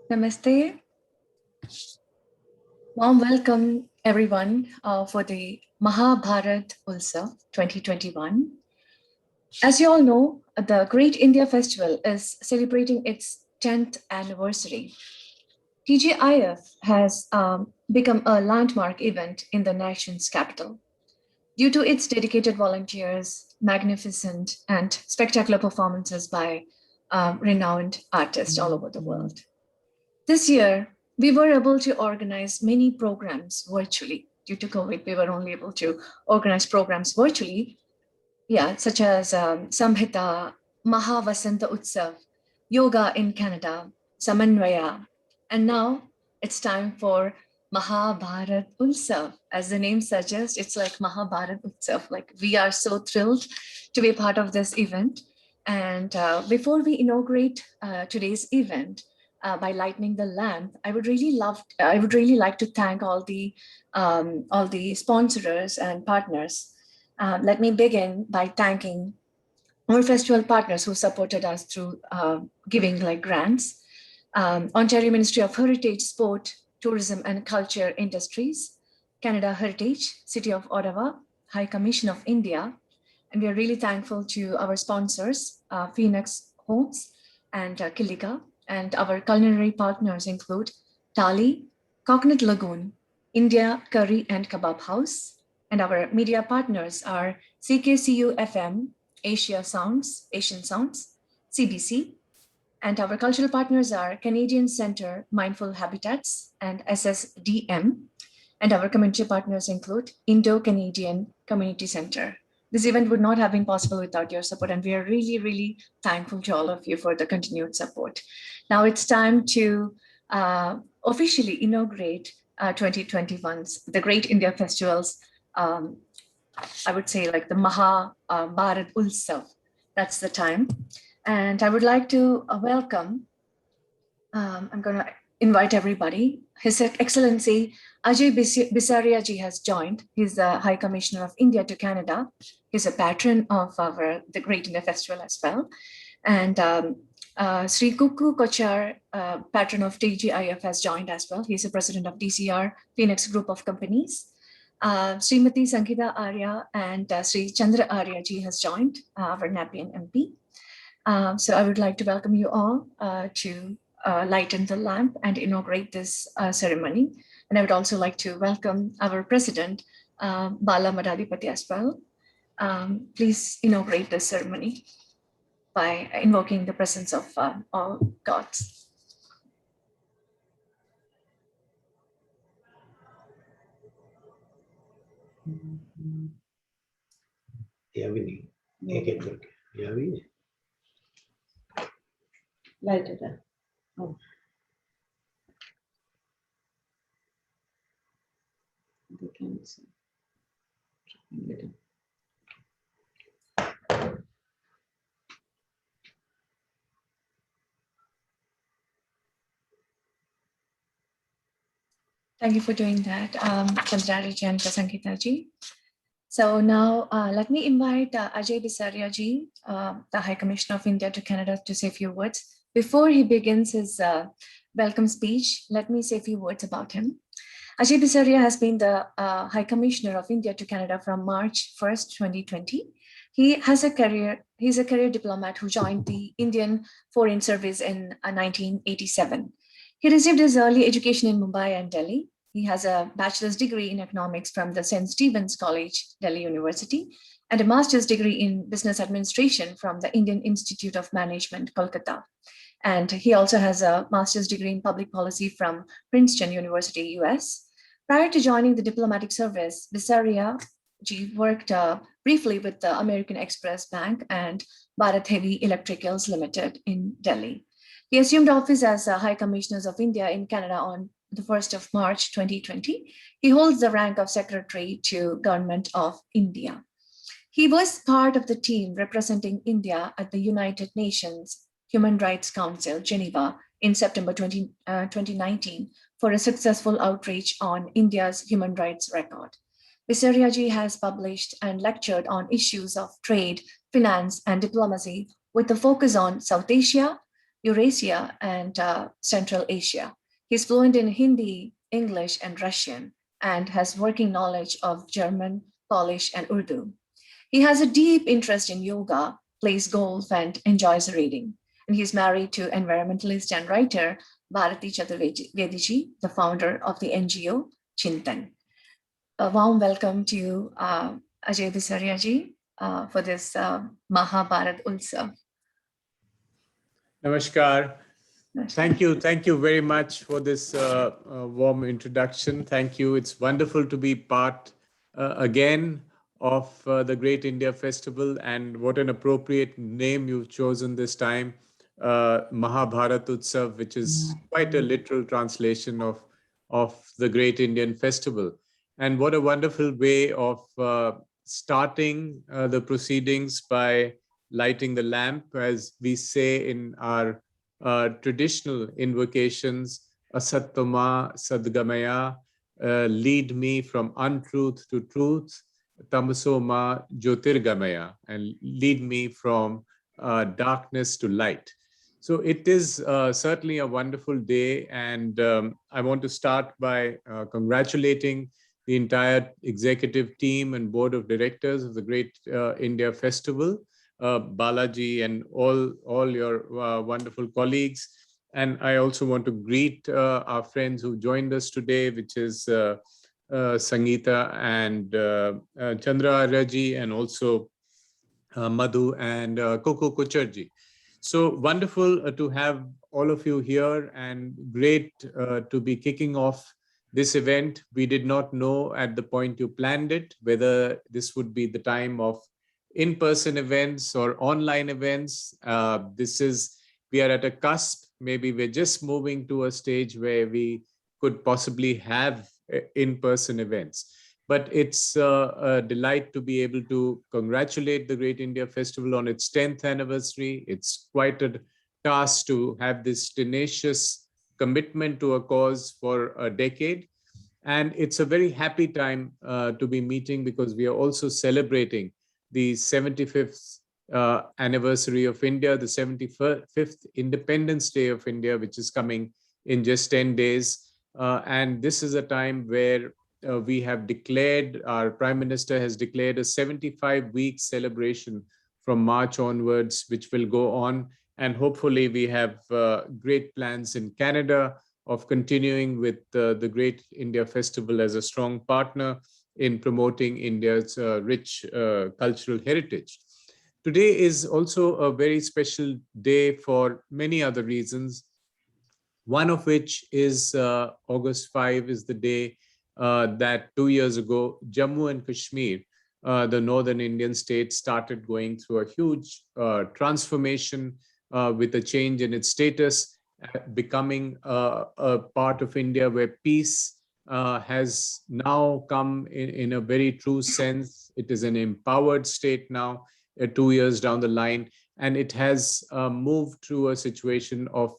Namaste. Warm welcome, everyone, for the Maha Bharat Utsav 2021. As you all know, the Great India Festival is celebrating its 10th anniversary. TGIF has become a landmark event in the nation's capital. Due to its dedicated volunteers, magnificent and spectacular performances by renowned artists all over the world. This year, we were able to organize many programs virtually. Due to COVID, we were only able to organize programs virtually, such as Samhita, Maha Bharat Utsav, Yoga in Canada, Samanvaya, and now it's time for Maha Bharat Utsav. As the name suggests, it's like Maha Bharat Utsav. Like, we are so thrilled to be part of this event. And before we inaugurate today's event, by lighting the lamp, I would really like to thank all the sponsors and partners. Let me begin by thanking our festival partners who supported us through giving like grants. Ontario Ministry of Heritage, Sport, Tourism and Culture Industries, Canada Heritage, City of Ottawa, High Commission of India. And we are really thankful to our sponsors, Phoenix Homes and Alika. And our culinary partners include Tali, Coconut Lagoon, India Curry and Kebab House. And our media partners are CKCU FM, Asian Sounds, CBC. And our cultural partners are Canadian Center, Mindful Habitats, and SSDM. And our community partners include Indo-Canadian Community Center. This event would not have been possible without your support, and we are really, really thankful to all of you for the continued support. Now it's time to officially inaugurate 2021's the Great India Festivals. I would say like the Maha Bharat Utsav. That's the time. And I would like to welcome, I'm going to invite everybody. His Excellency Ajay Bisaria ji has joined. He's the High Commissioner of India to Canada. He's a patron of the Great India Festival as well. And Sri Kuku Kochar, patron of TGIF, has joined as well. He's the president of DCR Phoenix Group of Companies. Srimati Sankita Arya and Sri Chandra Arya ji has joined, our Nepean MP. So I would like to welcome you all to lighten the lamp and inaugurate this ceremony. And I would also like to welcome our president, Bala Madadipati, as well. Please inaugurate this ceremony by invoking the presence of all gods. Light it up. Oh. They can see. Thank you for doing that, Chandraji and Sankita ji. So now let me invite Ajay Bisaria ji, the High Commissioner of India to Canada, to say a few words. Before he begins his welcome speech, let me say a few words about him. Ajay Bisaria has been the High Commissioner of India to Canada from March 1st, 2020. He's a career diplomat who joined the Indian Foreign Service in 1987. He received his early education in Mumbai and Delhi. He has a bachelor's degree in economics from the St. Stephen's College, Delhi University, and a master's degree in business administration from the Indian Institute of Management, Kolkata. And he also has a master's degree in public policy from Princeton University, US. Prior to joining the diplomatic service, Bisaria ji worked briefly with the American Express Bank and Bharat Heavy Electricals Limited in Delhi. He assumed office as High Commissioner of India in Canada on the 1st of March 2020. He holds the rank of Secretary to Government of India. He was part of the team representing India at the United Nations Human Rights Council, Geneva, in September 2019 for a successful outreach on India's human rights record. Visariaji has published and lectured on issues of trade, finance, and diplomacy with a focus on South Asia, Eurasia, and Central Asia. He's fluent in Hindi, English, and Russian, and has working knowledge of German, Polish, and Urdu. He has a deep interest in yoga, plays golf, and enjoys reading. And he's married to environmentalist and writer Bharati Chaturvedi, the founder of the NGO Chintan. A warm welcome to you, Ajay Visariaji, for this Maha Bharat Utsav. Namaskar. Thank you very much for this warm introduction. Thank you. It's wonderful to be part again of the Great India Festival, and what an appropriate name you've chosen this time, Maha Bharat Utsav, which is quite a literal translation of the Great Indian Festival. And what a wonderful way of starting the proceedings by lighting the lamp, as we say in our traditional invocations, Asattama Sadgamaya, lead me from untruth to truth, Tamaso Ma Jyotirgamaya, and lead me from darkness to light. So it is certainly a wonderful day, and I want to start by congratulating the entire executive team and board of directors of the Great India Festival, Balaji and all your wonderful colleagues. And I also want to greet our friends who joined us today, which is Sangeeta and Chandra Raji, and also Madhu and Coco Kucharji. So wonderful to have all of you here, and great to be kicking off this event. We did not know at the point you planned it whether this would be the time of in-person events or online events. We are at a cusp. Maybe we're just moving to a stage where we could possibly have in-person events. But it's a delight to be able to congratulate the Great India Festival on its 10th anniversary. It's quite a task to have this tenacious commitment to a cause for a decade. And it's a very happy time to be meeting, because we are also celebrating the 75th anniversary of India, the 75th Independence Day of India, which is coming in just 10 days. And this is a time where we have declared, our Prime Minister has declared a 75-week celebration from March onwards, which will go on. And hopefully we have great plans in Canada of continuing with the Great India Festival as a strong partner in promoting India's rich cultural heritage. Today is also a very special day for many other reasons. One of which is August 5 is the day that 2 years ago, Jammu and Kashmir, the northern Indian state, started going through a huge transformation with a change in its status, becoming a part of India where peace has now come in a very true sense. It is an empowered state now, 2 years down the line, and it has moved to a situation of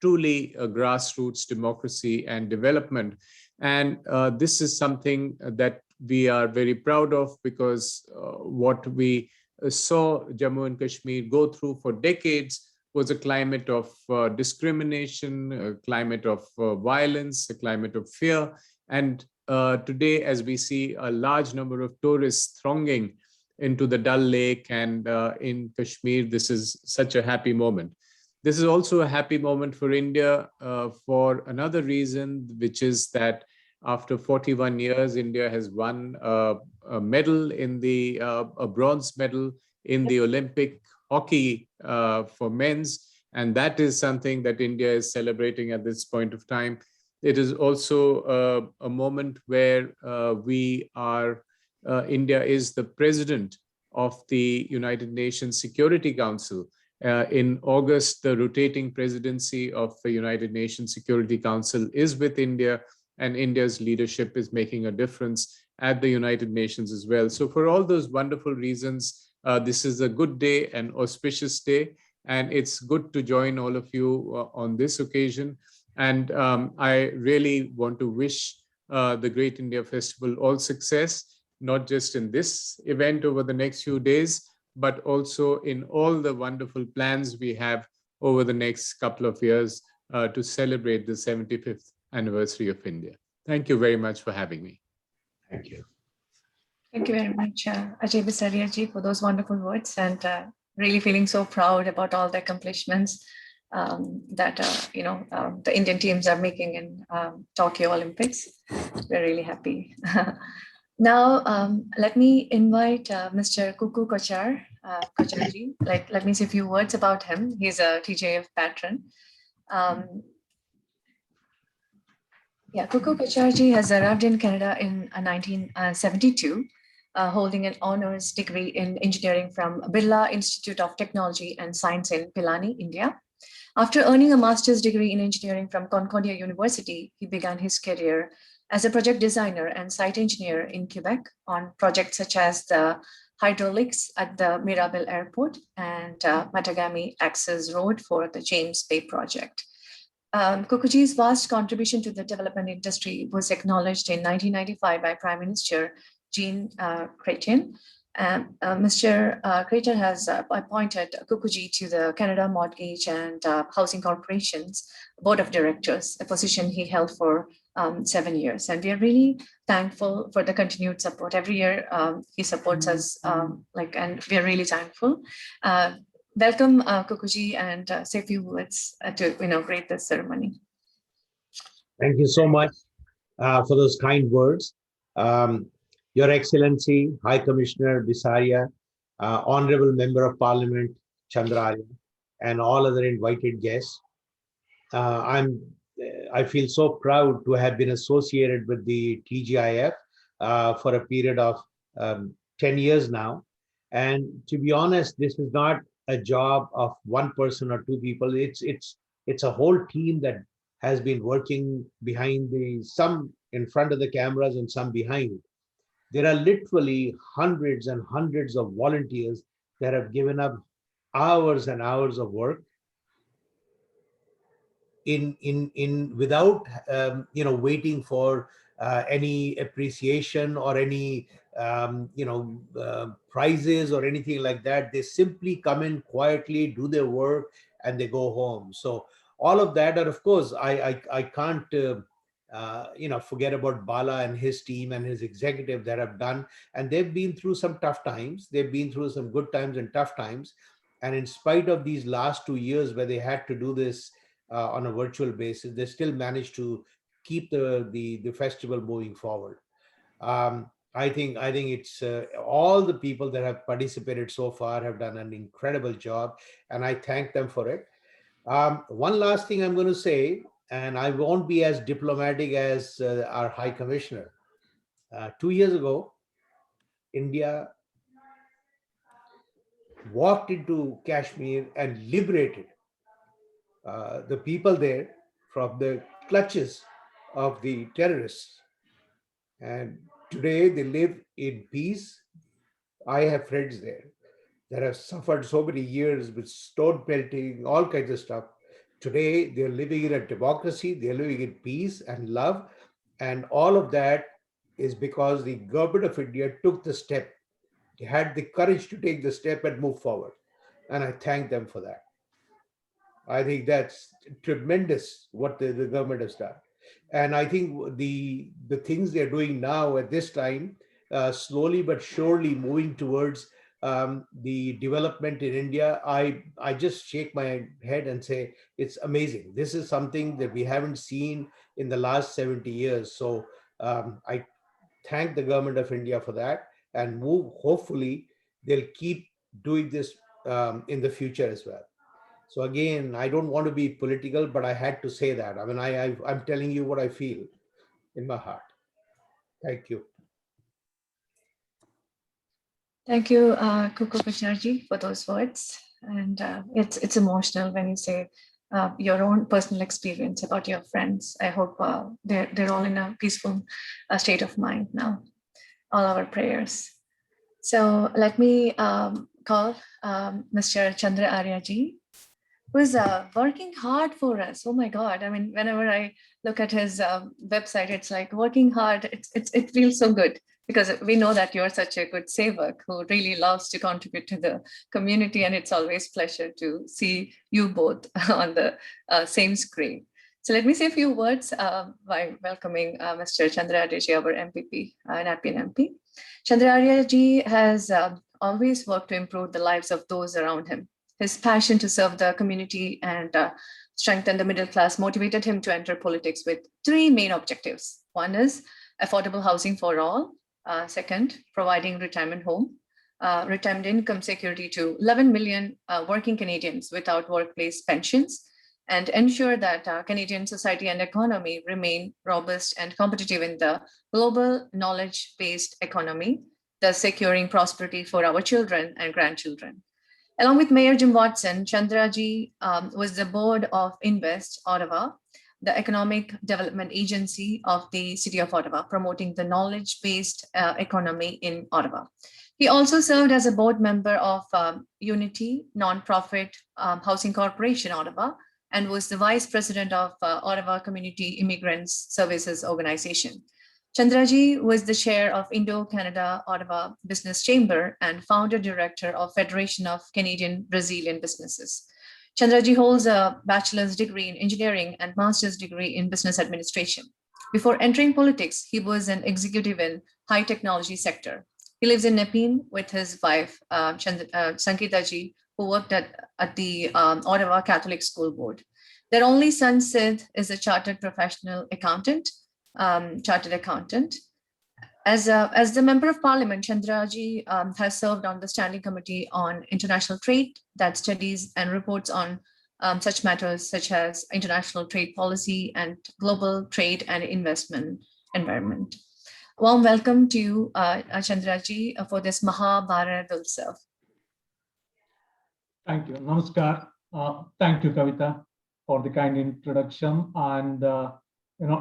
truly a grassroots democracy and development. And this is something that we are very proud of, because what we saw Jammu and Kashmir go through for decades was a climate of discrimination, a climate of violence, a climate of fear. And today, as we see a large number of tourists thronging into the Dal Lake and in Kashmir, this is such a happy moment. This is also a happy moment for India for another reason, which is that after 41 years, India has won a medal in a bronze medal in the Olympic hockey for men's. And that is something that India is celebrating at this point of time. It is also a moment where India is the president of the United Nations Security Council. In August, the rotating presidency of the United Nations Security Council is with India, and India's leadership is making a difference at the United Nations as well. So for all those wonderful reasons, this is a good day, an auspicious day. And it's good to join all of you on this occasion. And I really want to wish the Great India Festival all success, not just in this event over the next few days, but also in all the wonderful plans we have over the next couple of years to celebrate the 75th anniversary of India. Thank you very much for having me. Thank you. Thank you very much, Ajay Bisaria ji, for those wonderful words, and really feeling so proud about all the accomplishments that the Indian teams are making in Tokyo Olympics. We're really happy. Now, let me invite Mr. Kuku Kochar ji. Let me say a few words about him. He's a TJF patron. Kuku Kochar ji has arrived in Canada in 1972. Holding an honors degree in engineering from Birla Institute of Technology and Science in Pilani, India. After earning a master's degree in engineering from Concordia University, he began his career as a project designer and site engineer in Quebec on projects such as the hydraulics at the Mirabel Airport and Matagami Access Road for the James Bay project. Kukuji's vast contribution to the development industry was acknowledged in 1995 by Prime Minister Jean Chrétien. Mr. Chrétien has appointed Kukuji to the Canada Mortgage and Housing Corporation's Board of Directors, a position he held for 7 years. And we are really thankful for the continued support. Every year he supports us, and we are really thankful. Welcome, Kukuji, and say a few words to inaugurate this ceremony. Thank you so much for those kind words. Your Excellency, High Commissioner Bisaria, Honorable Member of Parliament Chandraria, and all other invited guests. I feel so proud to have been associated with the TGIF for a period of 10 years now. And to be honest, this is not a job of one person or two people. It's a whole team that has been working behind some in front of the cameras and some behind. There are literally hundreds and hundreds of volunteers that have given up hours and hours of work without waiting for any appreciation or any prizes or anything like that. They simply come in quietly, do their work, and they go home. So all of that, and of course, I can't forget about Bala and his team and his executive that have done, and they've been through some tough times. They've been through some good times and tough times. And in spite of these last 2 years where they had to do this on a virtual basis, they still managed to keep the festival moving forward. I think it's all the people that have participated so far have done an incredible job, and I thank them for it. One last thing I'm going to say, and I won't be as diplomatic as our High Commissioner. 2 years ago, India walked into Kashmir and liberated the people there from the clutches of the terrorists. And today they live in peace. I have friends there that have suffered so many years with stone pelting, all kinds of stuff. Today they're living in a democracy, they're living in peace and love. And all of that is because the government of India took the step. They had the courage to take the step and move forward. And I thank them for that. I think that's tremendous what the government has done. And I think the things they're doing now at this time, slowly but surely moving towards the development in India, I just shake my head and say, it's amazing. This is something that we haven't seen in the last 70 years. So I thank the government of India for that, and hopefully they'll keep doing this in the future as well. So again, I don't want to be political, but I had to say that. I mean, I'm telling you what I feel in my heart. Thank you. Thank you, Kuku Kacharji, for those words. And it's emotional when you say your own personal experience about your friends. I hope they're all in a peaceful state of mind now. All our prayers. So let me call Mr. Chandra Arya ji who's working hard for us. Oh my God. I mean, whenever I look at his website, it's like working hard. It feels so good because we know that you're such a good sevak who really loves to contribute to the community. And it's always pleasure to see you both on the same screen. So let me say a few words by welcoming Mr. Chandraarya ji, our MPP, an MP. Chandraarya ji has always worked to improve the lives of those around him. His passion to serve the community and strengthen the middle class motivated him to enter politics with three main objectives. One is affordable housing for all. Second, providing retirement home, retirement income security to 11 million working Canadians without workplace pensions, and ensure that Canadian society and economy remain robust and competitive in the global knowledge-based economy, thus securing prosperity for our children and grandchildren. Along with Mayor Jim Watson, Chandraji was the board of Invest Ottawa, the economic development agency of the city of Ottawa, promoting the knowledge-based economy in Ottawa. He also served as a board member of Unity Nonprofit Housing Corporation, Ottawa, and was the vice president of Ottawa Community Immigrants Services Organization. Chandraji was the chair of Indo-Canada Ottawa Business Chamber and founder director of Federation of Canadian Brazilian Businesses. Chandraji holds a bachelor's degree in engineering and master's degree in business administration. Before entering politics, he was an executive in high technology sector. He lives in Nepean with his wife, Sankita ji, who worked at the Ottawa Catholic School Board. Their only son, Sid, is a chartered professional accountant. As the member of parliament, Chandraji has served on the standing committee on international trade that studies and reports on such matters such as international trade policy and global trade and investment environment. Warm welcome to you, Chandraji, for this Maha Bharat Utsav. Thank you. Namaskar. Thank you, Kavita, for the kind introduction. And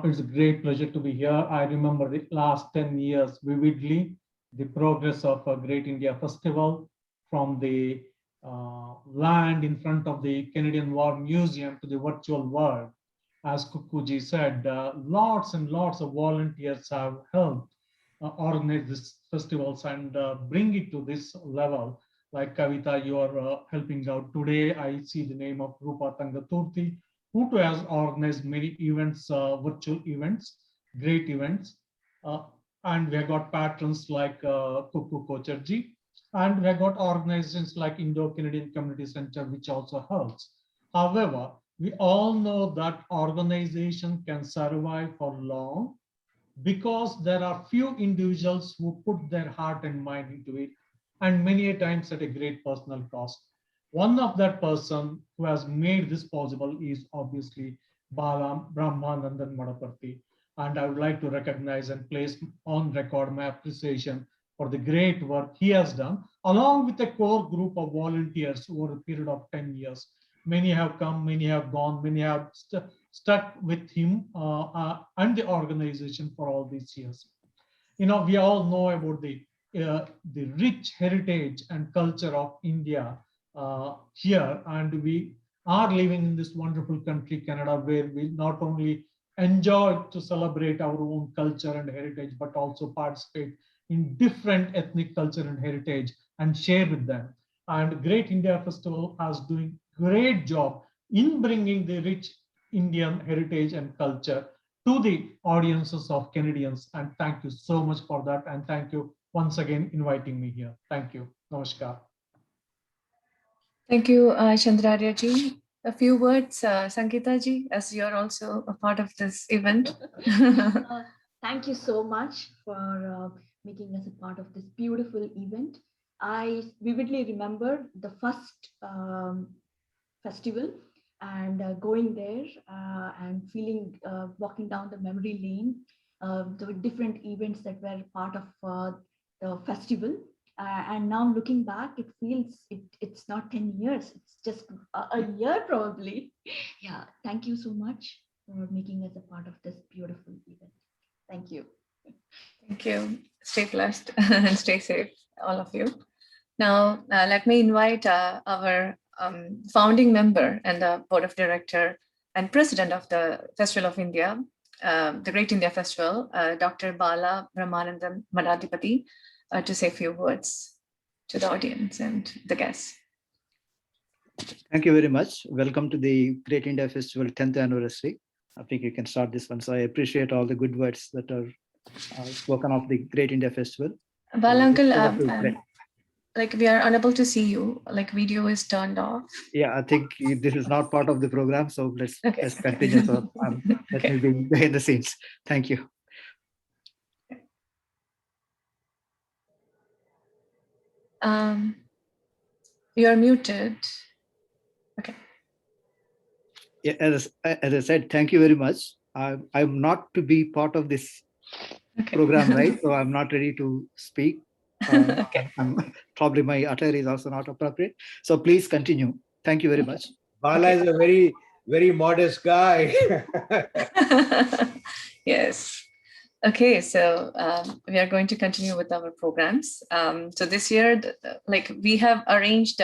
it's a great pleasure to be here. I remember the last 10 years vividly, the progress of a Great India Festival from the land in front of the Canadian War Museum to the virtual world. As Kukuji said, lots and lots of volunteers have helped organize these festivals and bring it to this level. Like Kavita, you are helping out today. I see the name of Rupa Tangaturthi, who has organized many events, virtual events, great events. And we have got patrons like Kuku Kocharji, and we have got organizations like Indo-Canadian Community Center, which also helps. However, we all know that organization can survive for long because there are few individuals who put their heart and mind into it, and many a times at a great personal cost. One of that person who has made this possible is obviously Bala Brahmanandan Madaparthi. And I would like to recognize and place on record my appreciation for the great work he has done, along with a core group of volunteers over a period of 10 years. Many have come, many have gone, many have stuck with him and the organization for all these years. We all know about the rich heritage and culture of India here, and we are living in this wonderful country, Canada, where we not only enjoy to celebrate our own culture and heritage, but also participate in different ethnic culture and heritage and share with them. And Great India Festival is doing great job in bringing the rich Indian heritage and culture to the audiences of Canadians. And thank you so much for that. And thank you once again inviting me here. Thank you. Namaskar. Thank you, Chandraarya ji. A few words, Sankita ji, as you're also a part of this event. Thank you so much for making us a part of this beautiful event. I vividly remember the first festival and going there and feeling, walking down the memory lane, the different events that were part of the festival. And now looking back, it feels it's not 10 years, it's just a year probably. Yeah, thank you so much for making us a part of this beautiful event. Thank you. Thank you. Stay blessed and stay safe, all of you. Now, let me invite our founding member and the board of director and president of the Festival of India, the Great India Festival, Dr. Bala Brahmanandam Madhadipati, to say a few words to the audience and the guests. Thank you very much. Welcome to the Great India Festival 10th anniversary. I think you can start this one. So I appreciate all the good words that are spoken of the Great India Festival. Bala uncle, like we are unable to see you, like video is turned off. Yeah, I think this is not part of the program. So let's continue. So let me be behind the scenes. Thank you. You are muted. Okay. Yeah, as I said, thank you very much. I'm not to be part of this program, right? So I'm not ready to speak. Probably my attire is also not appropriate. So please continue. Thank you very much. Bala is a very, very modest guy. Yes. Okay, so we are going to continue with our programs. So this year, like we have arranged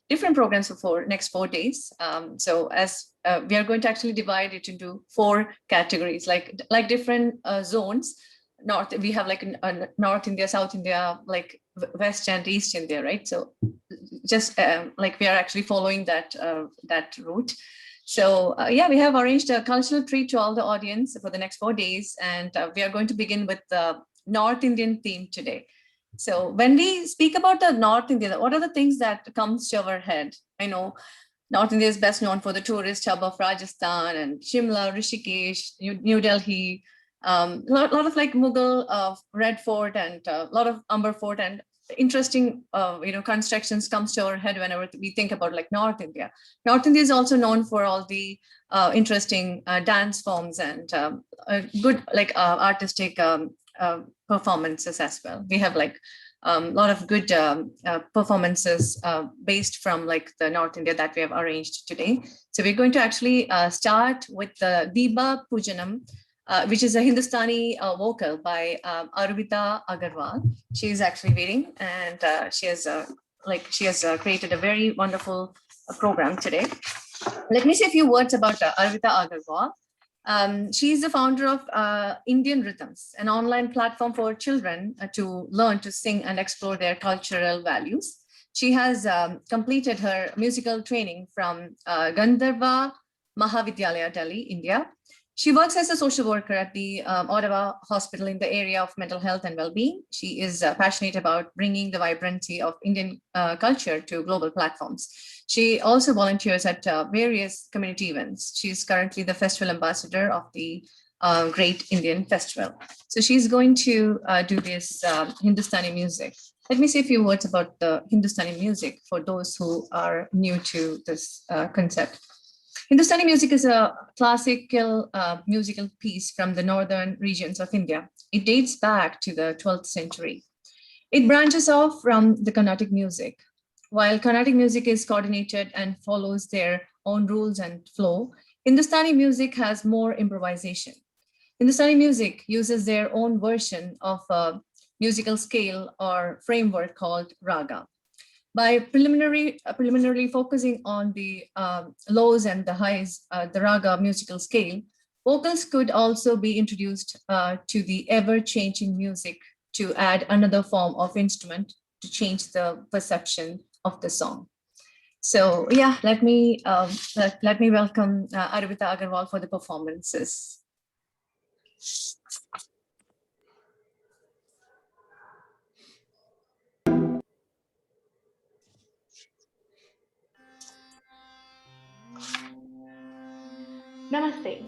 different programs for next 4 days. So as we are going to actually divide it into 4 categories, like different zones. North, we have like North India, South India, like West and East India, right? So just like we are actually following that route. So yeah, we have arranged a cultural treat to all the audience for the next 4 days. And we are going to begin with the North Indian theme today. So when we speak about the North India, what are the things that comes to our head? I know North India is best known for the tourist hub of Rajasthan and Shimla, Rishikesh, New Delhi, lot of like Mughal Red Fort and a lot of Amber Fort and interesting constructions comes to our head whenever we think about like North India. North India is also known for all the interesting dance forms and good like artistic performances as well. We have like a lot of good performances based from like the North India that we have arranged today. So we're going to actually start with the Deepa Pujanam, which is a Hindustani vocal by Aruvita Aggarwal. She is actually waiting, and she has created a very wonderful program today. Let me say a few words about Aruvita Aggarwal. She is the founder of Indian Rhythms, an online platform for children to learn to sing and explore their cultural values. She has completed her musical training from Gandharva Mahavidyalaya, Delhi, India. She works as a social worker at the Ottawa Hospital in the area of mental health and well-being. She is passionate about bringing the vibrancy of Indian culture to global platforms. She also volunteers at various community events. She is currently the festival ambassador of the Great Indian Festival. So she's going to do this Hindustani music. Let me say a few words about the Hindustani music for those who are new to this concept. Hindustani music is a classical musical piece from the northern regions of India. It dates back to the 12th century. It branches off from the Carnatic music. While Carnatic music is coordinated and follows their own rules and flow, Hindustani music has more improvisation. Hindustani music uses their own version of a musical scale or framework called raga. By preliminarily focusing on the lows and the highs, the raga musical scale, vocals could also be introduced to the ever-changing music to add another form of instrument to change the perception of the song. So yeah, let me welcome Aruvita Aggarwal for the performances. Namaste.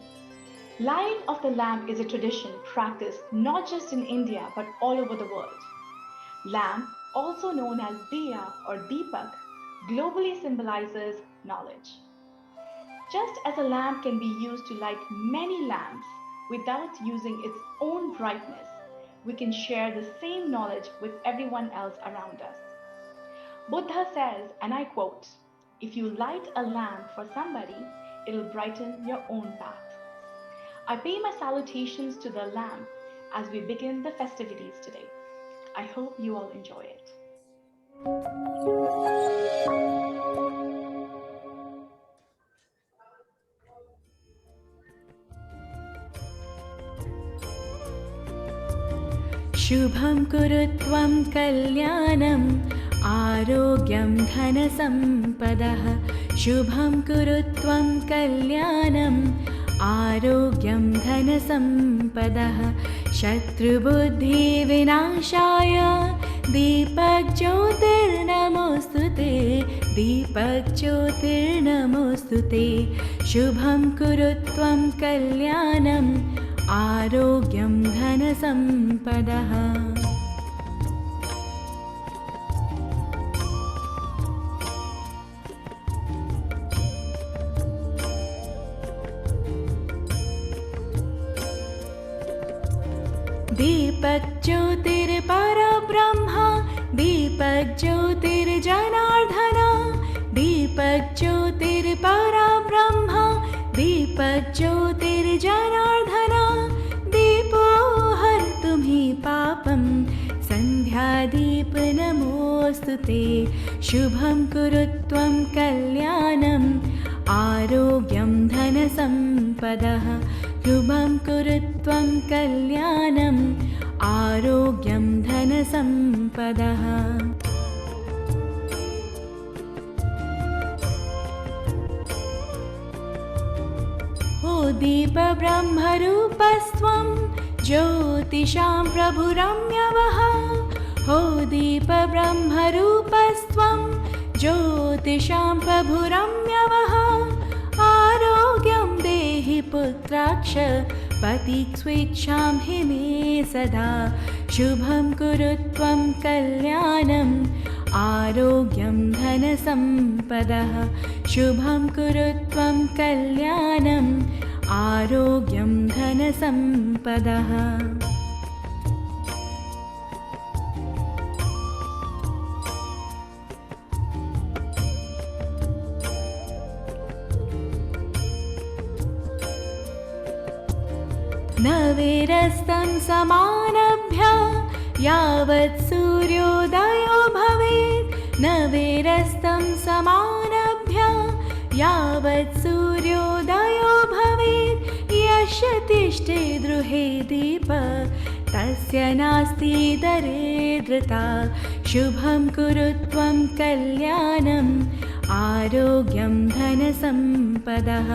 Lighting of the lamp is a tradition practiced not just in India but all over the world. Lamp, also known as Diya or Deepak, globally symbolizes knowledge. Just as a lamp can be used to light many lamps without using its own brightness, we can share the same knowledge with everyone else around us. Buddha says, and I quote, "If you light a lamp for somebody, it'll brighten your own path." I pay my salutations to the lamp as we begin the festivities today. I hope you all enjoy it. शुभं कुरु त्वं कल्याणम् आरोग्यं धनसम्पदः शुभं कुरु त्वं कल्याणम् आरोग्यं धनसम्पदः शत्रुबुद्धिविनाशाय दीपज्योतिर्नमोऽस्तु ते दीपज्योतिर्नमोऽस्तु ते शुभं कुरु त्वं कल्याणम् आरोग्यं धनसम्पदः दीपज्योतिर्परब्रह्म दीपज्योतिर्जनार्दन दीपज्योतिर्परब्रह्म दीपज्योतिर्जनार्दन दीपो हर्तुं हि पापं सन्ध्यादीप नमोऽस्तु ते शुभं कुरु त्वं कल्याणम् आरोग्यं धनसम्पदः शुभं कुरु त्वं कल्याणम् आरोग्यं धनसम्पदः ओ दीपब्रह्मरूपस्त्वं ज्योतिषां प्रभुरम्यवः हो दीपब्रह्मरूपस्त्वं ज्योतिषां प्रभुरम्यवः आरोग्यं देहि पुत्राक्ष पतिस्वेच्छां हि मे सदा शुभं कुरु त्वं कल्याणम् आरोग्यं धनसम्पदः शुभं कुरु त्वं कल्याणम् आरोग्यं धनसम्पदः न वेरस्तं समानभ्य यावत् सूर्योदयो भवेत् न वेरस्तं समानभ्य यावत् सूर्योदयो भवेत् यस्य तिष्ठे गृहे दीप तस्य नास्ति दरिद्रता शुभं कुरु त्वं कल्याणम् आरोग्यं धनसम्पदः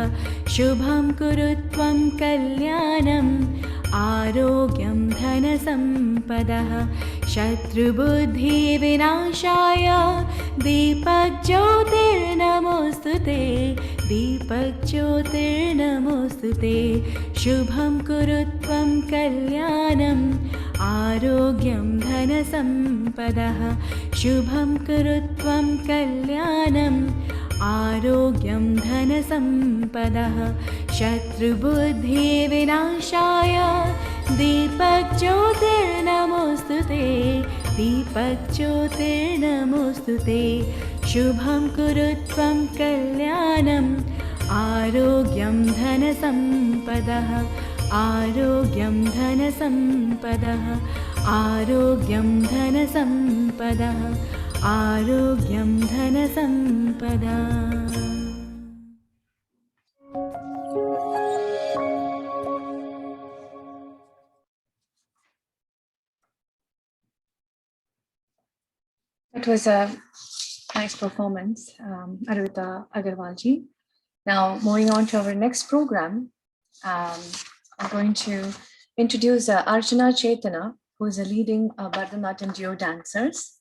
शुभं कुरु त्वं कल्याणम् आरोग्यं धनसम्पदः शत्रुबुद्धिविनाशाय दीपज्योतिर्नमोऽस्तु ते दीपज्योतिर्नमोऽस्तु ते शुभं कुरु त्वं कल्याणम् आरोग्यं धनसम्पदः शुभं कुरु त्वं कल्याणम् आरोग्यं धनसम्पदः शत्रुबुद्धिविनाशाय दीपज्योतिर्नमोऽस्तु ते दीपज्योतिर्नमोऽस्तु ते शुभं कुरु त्वं कल्याणम् आरोग्यं धनसम्पदः आरोग्यं धनसम्पदः आरोग्यं धनसम्पदः आरोग्यं धनसम्पदा That was a nice performance, Aruvita Aggarwal ji. Now, moving on to our next program, I'm going to introduce Archana Chethana, who is a leading Bharatanatyam duo dancers.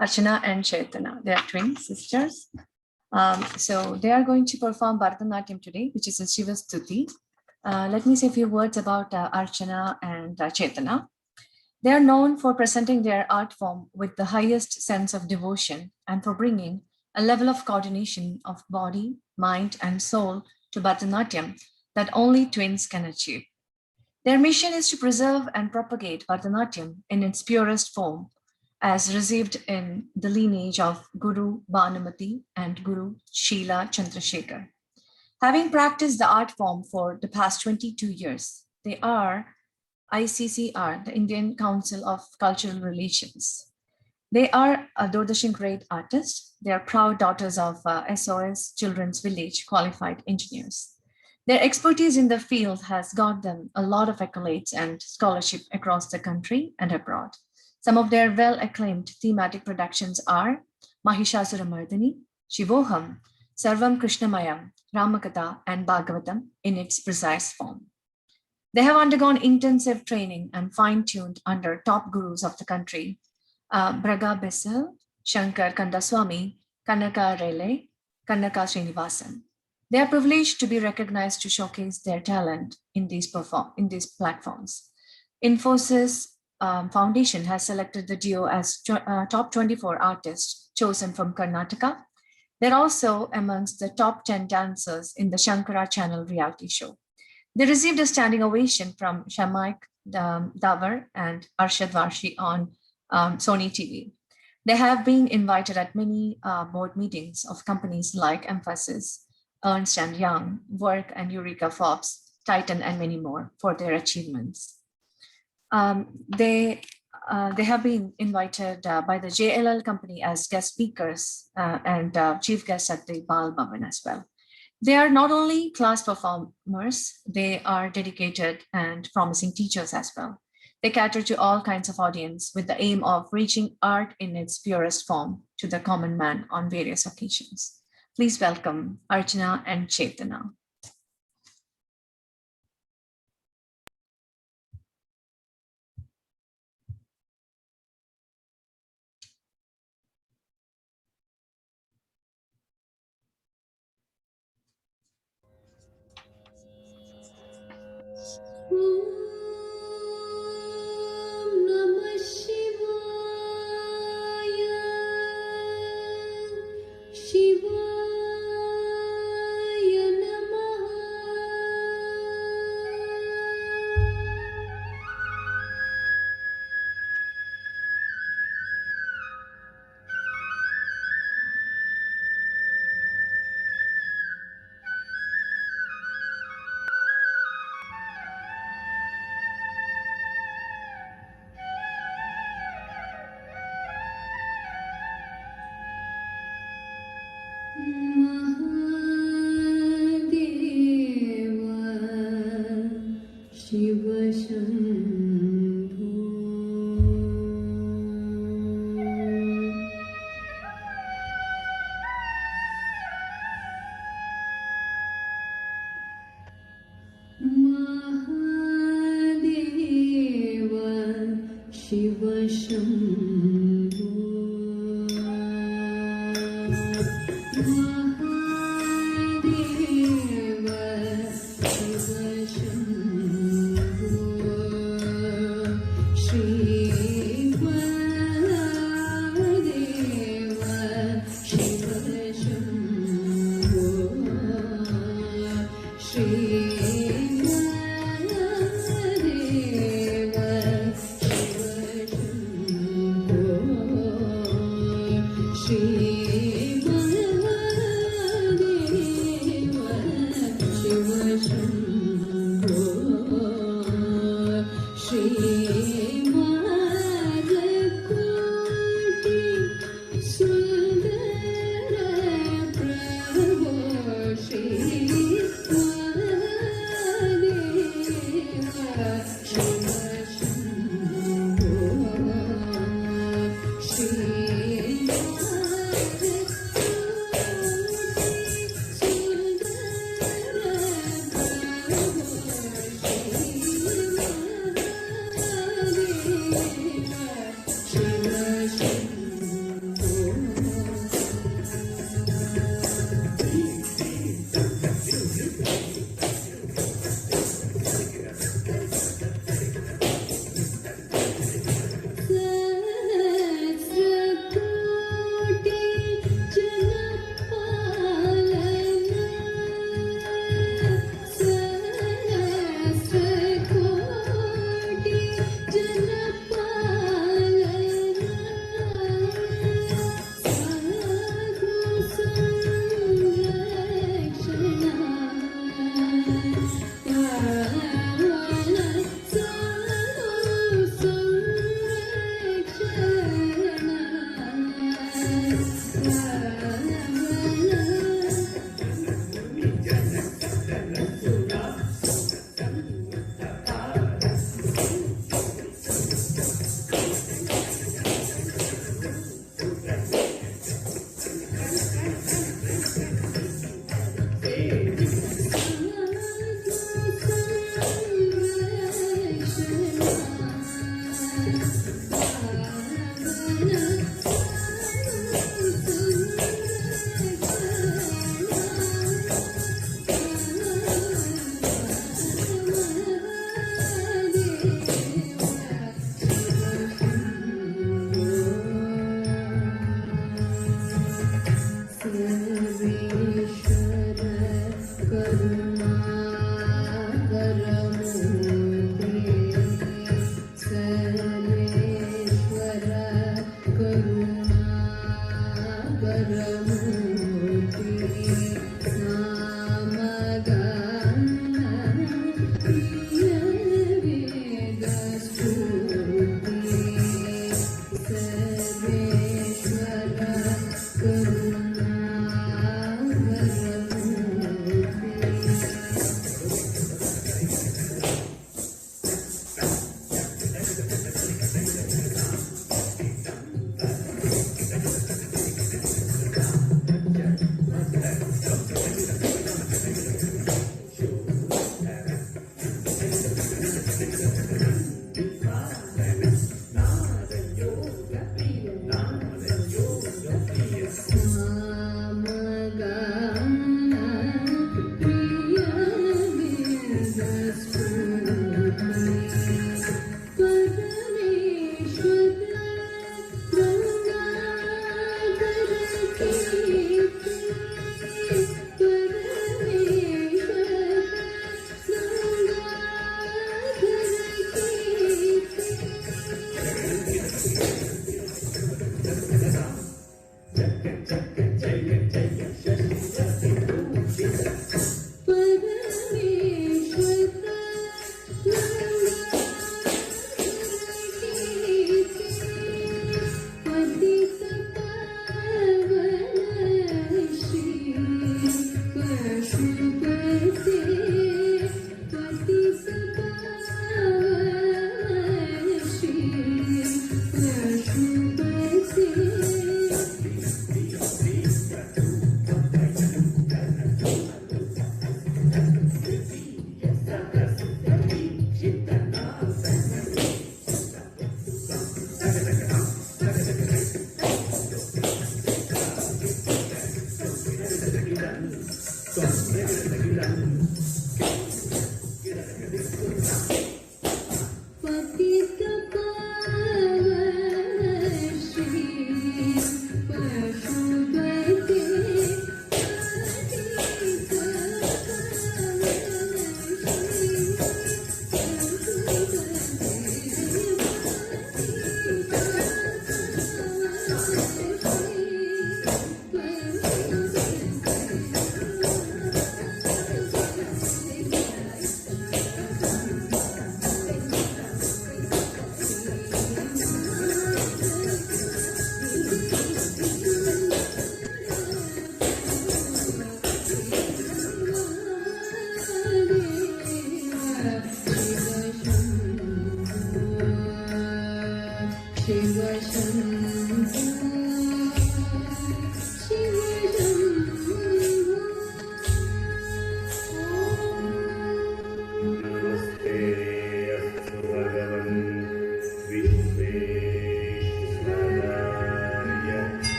Archana and Chethana, they are twin sisters. So they are going to perform Bharatanatyam today, which is a Shiva Stuti. Let me say a few words about Archana and Chethana. They are known for presenting their art form with the highest sense of devotion and for bringing a level of coordination of body, mind, and soul to Bharatanatyam that only twins can achieve. Their mission is to preserve and propagate Bharatanatyam in its purest form, as received in the lineage of Guru Bhanumati and Guru Sheila Chandrasekhar. Having practiced the art form for the past 22 years, they are ICCR, the Indian Council of Cultural Relations. They are a Doordarshan grade artist. They are proud daughters of SOS Children's Village qualified engineers. Their expertise in the field has got them a lot of accolades and scholarship across the country and abroad. Some of their well-acclaimed thematic productions are Mahishasuramardini, Shivoham, Sarvam Krishnamayam, Ramakatha, and Bhagavatam in its precise form. They have undergone intensive training and fine-tuned under top gurus of the country, Braga Bessel, Shankar Kandaswamy, Kannaka Rele, Kannaka Srinivasan. They are privileged to be recognized to showcase their talent in these platforms. Infosys Foundation has selected the duo as top 24 artists chosen from Karnataka. They're also amongst the top 10 dancers in the Shankara Channel reality show. They received a standing ovation from Shamaik Davar and Arshad Varshi on Sony TV. They have been invited at many board meetings of companies like Emphasis, Ernst & Young, Work and Eureka Forbes, Titan, and many more for their achievements. They have been invited by the JLL company as guest speakers and chief guests at the Bal Bhavan as well. They are not only class performers, they are dedicated and promising teachers as well. They cater to all kinds of audience with the aim of reaching art in its purest form to the common man on various occasions. Please welcome Archana and Chethana.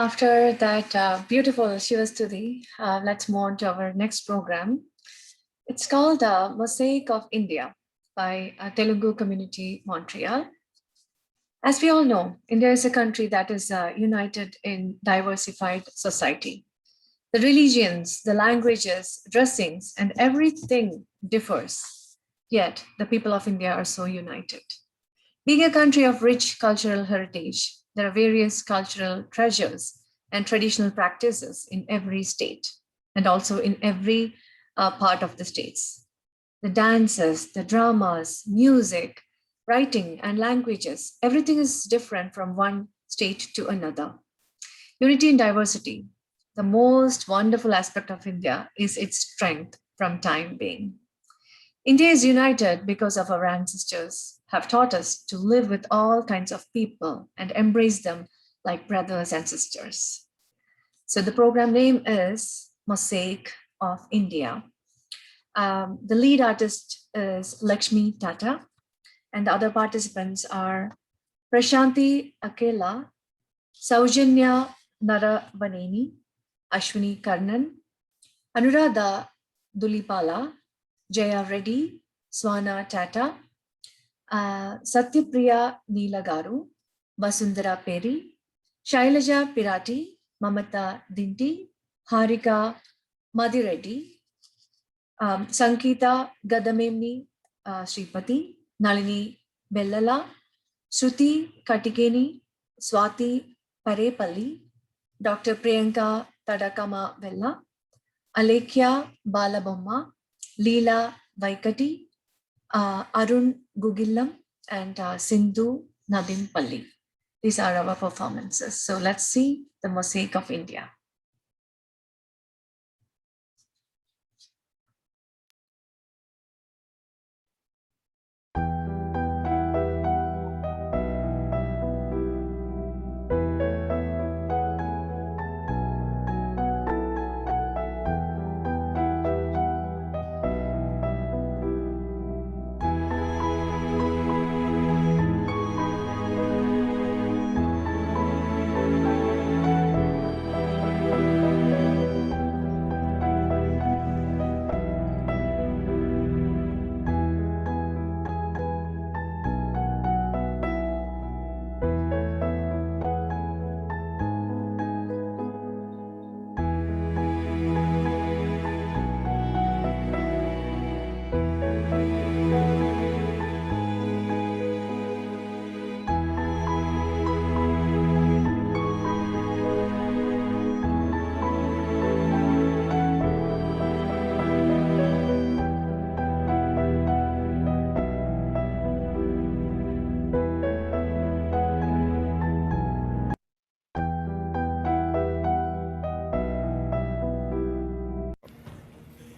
After that beautiful Shivastuti, let's move on to our next program. It's called Mosaic of India by Telugu Community Montreal. As we all know, India is a country that is united in diversified society. The religions, the languages, dressings, and everything differs. Yet the people of India are so united. Being a country of rich cultural heritage, there are various cultural treasures and traditional practices in every state and also in every part of the states. The dances, the dramas, music, writing, and languages, everything is different from one state to another. Unity in diversity, the most wonderful aspect of India is its strength from time being. India is united because of our ancestors have taught us to live with all kinds of people and embrace them like brothers and sisters. So the program name is Mosaic of India. The lead artist is Lakshmi Tata, and the other participants are Prashanti Akela, Saujanya Narabaneni, Ashwini Karnan, Anuradha Dulipala, Jaya Reddy, Swana Tata, Satyapriya Neelagaru, Vasundhara Peri, Shailaja Pirati, Mamata Dinti, Harika Madhireddy, Sankita Gadamemni Sripati, Nalini Bellala, Shruti Katikeni, Swati Parepalli, Dr. Priyanka Tadakama Vella, Alekya Balabomma, Leela Vaikati, Arun Gugillam, and Sindhu Nadimpalli. These are our performances. So let's see the Mosaic of India.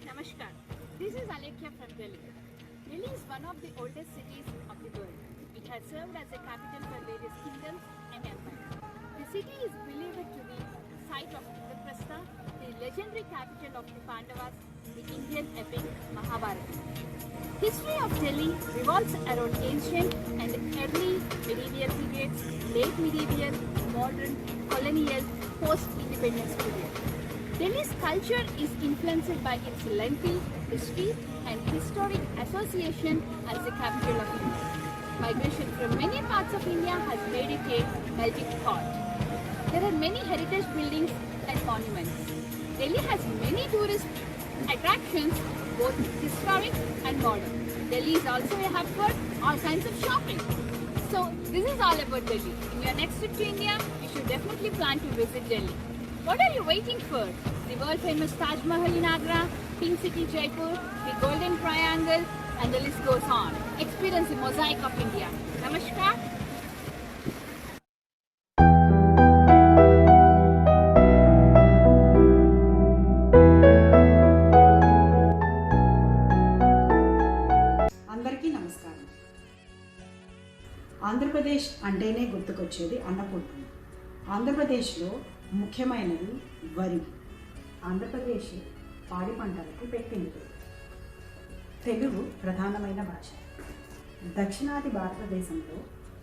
Namaskar. This is Alika from Delhi. Delhi is one of the oldest cities of the world. It has served as a capital for various kingdoms and empires. The city is believed to be the site of Indraprastha, the legendary capital of the Pandavas, the Indian epic Maha Bharat. History of Delhi revolves around ancient and early medieval periods, late medieval, modern, colonial, post-independence period. Delhi's culture is influenced by its lengthy history and historic association as the capital of India. Migration from many parts of India has made it a melting pot. There are many heritage buildings and monuments. Delhi has many tourist attractions, both historic and modern. Delhi is also a hub for all kinds of shopping. So this is all about Delhi. In your next trip to India, you should definitely plan to visit Delhi. What are you waiting for? The world famous Taj Mahal in Agra, Pink City Jaipur, the Golden Triangle, and the list goes on. Experience the Mosaic of India. Namaskar. అందరికీ నమస్కారం. ఆంధ్రప్రదేశ్ అంటేనే గుర్తుకొచ్చేది అన్నపూర్ణ. ఆంధ్రప్రదేశ్లో ముఖ్యమైనది వరి. ఆంధ్రప్రదేశ్ పాడి పంటలకు పెట్టింది. తెలుగు ప్రధానమైన భాష. దక్షిణాది భారతదేశంలో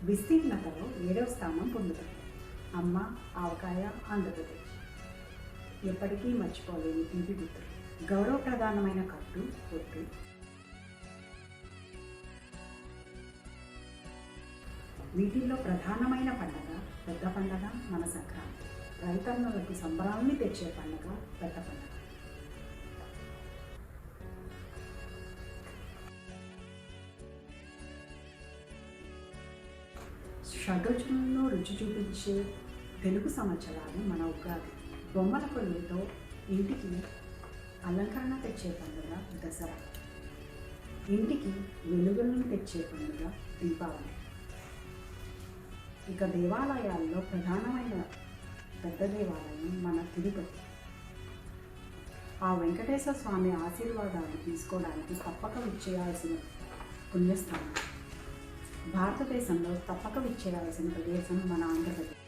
విస్తీర్ణతలో 7వ స్థానం పొందుతుంది. అమ్మ ఆవకాయ ఆంధ్రప్రదేశ్. ఎప్పటికీ మర్చిపోలేని తీపి గుర్తులు. గౌరవప్రధానమైన కట్టు పొట్టు. వీటిల్లో ప్రధానమైన పండగ, పెద్ద పండగ మన సంక్రాంతి. రైతన్నలకు సంబరాల్ని తెచ్చే పండగ పెద్ద పండగ. షడ్రుచులను రుచి చూపించే తెలుగు సంవత్సరాలు మన ఉగాది. బొమ్మల కొలువుతో ఇంటికి అలంకరణ తెచ్చే పండుగ దసరా. ఇంటికి వెలుగులను తెచ్చే పండుగ దీపావళి. ఇక దేవాలయాల్లో ప్రధానమైన పెద్ద దేవాలయం మన తిరుపతి. ఆ వెంకటేశ్వర స్వామి ఆశీర్వాదాలు తీసుకోవడానికి తప్పక విచ్చేయాల్సిన పుణ్యస్థానం. భారతదేశంలో తప్పక విచ్చేయాల్సిన ప్రదేశం మన ఆంధ్రప్రదేశ్.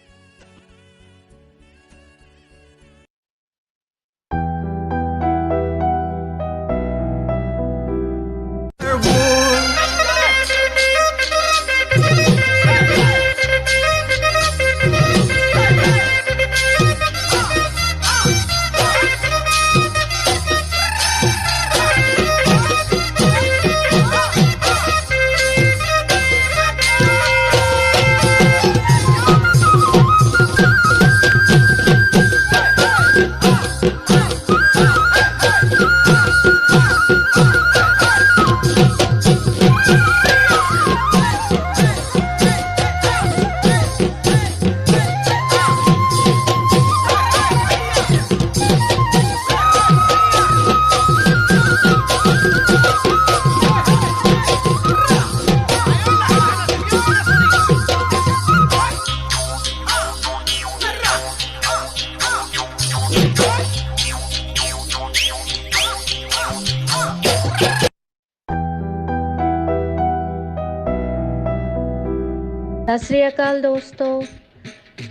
सत श्री अकाल दोस्तों,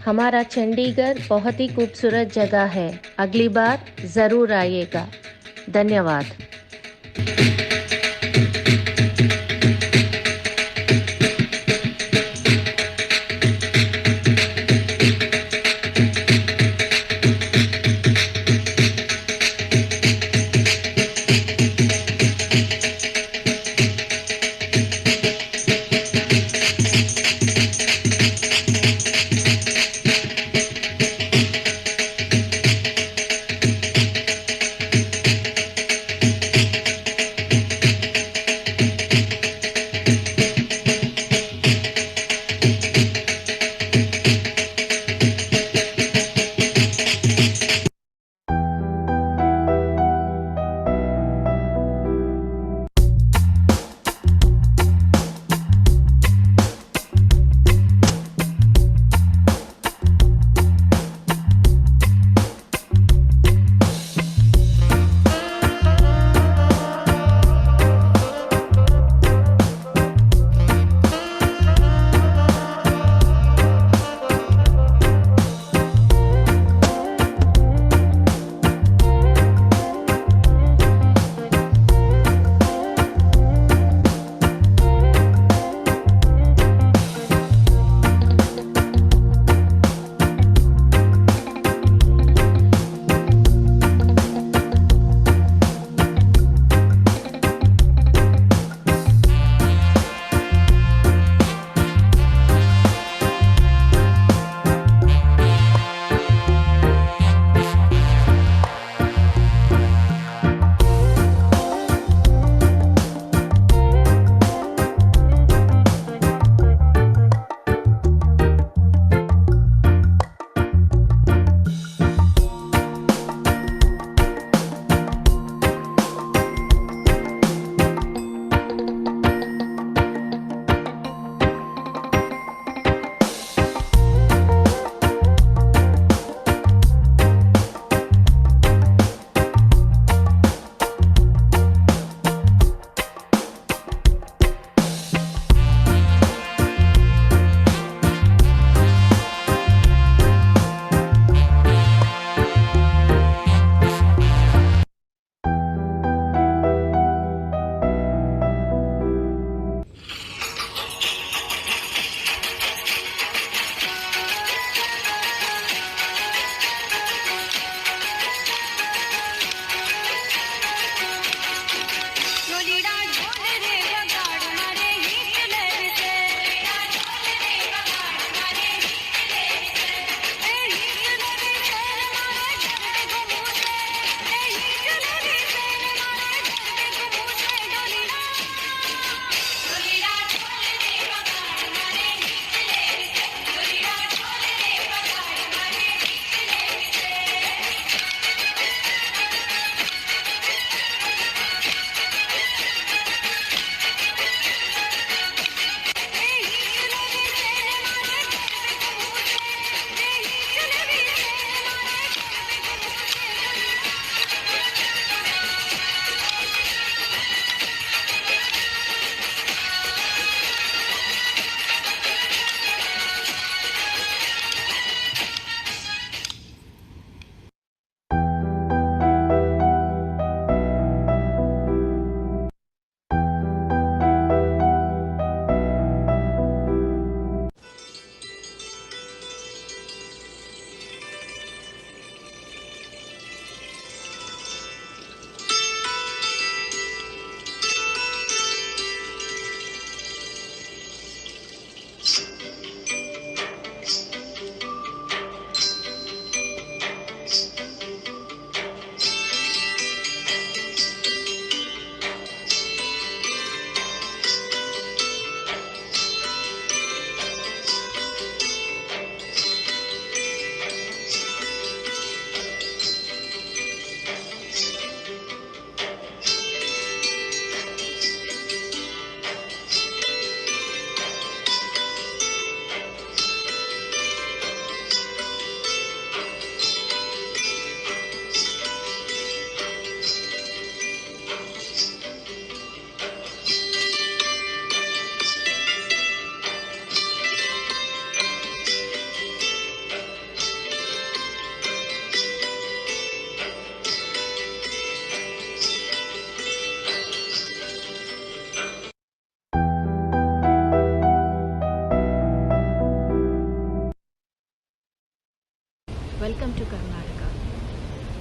हमारा चंडीगढ़ बहुत ही खूबसूरत जगह है। अगली बार ज़रूर आइएगा। धन्यवाद।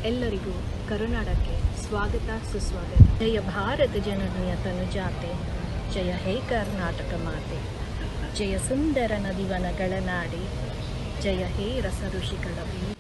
ಎಲ್ಲರಿಗೂ ಕರುನಾಡಕ್ಕೆ ಸ್ವಾಗತ ಸುಸ್ವಾಗತ. ಜಯ ಭಾರತ ಜನನಿಯ ತನುಜಾತೆ, ಜಯ ಹೇ ಕರ್ನಾಟಕ ಮಾತೆ, ಜಯ ಸುಂದರ ನದಿವನಗಳ ನಾಡಿ, ಜಯ ಹೇ ರಸ ಋಷಿಗಳ ಬೀಗೆ.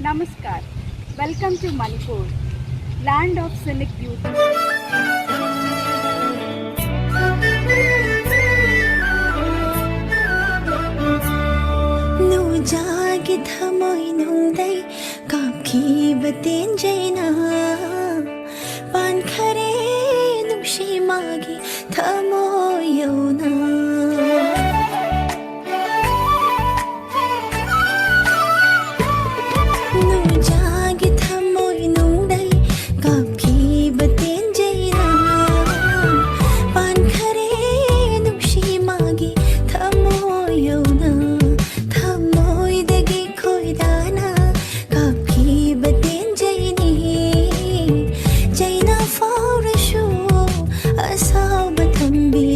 Namaskar. Welcome to Manipur, land of scenic beauty. Nu jagi thamoy nungday kapki batin jaina pan khare nushi magi thamoy yona. Asal batambi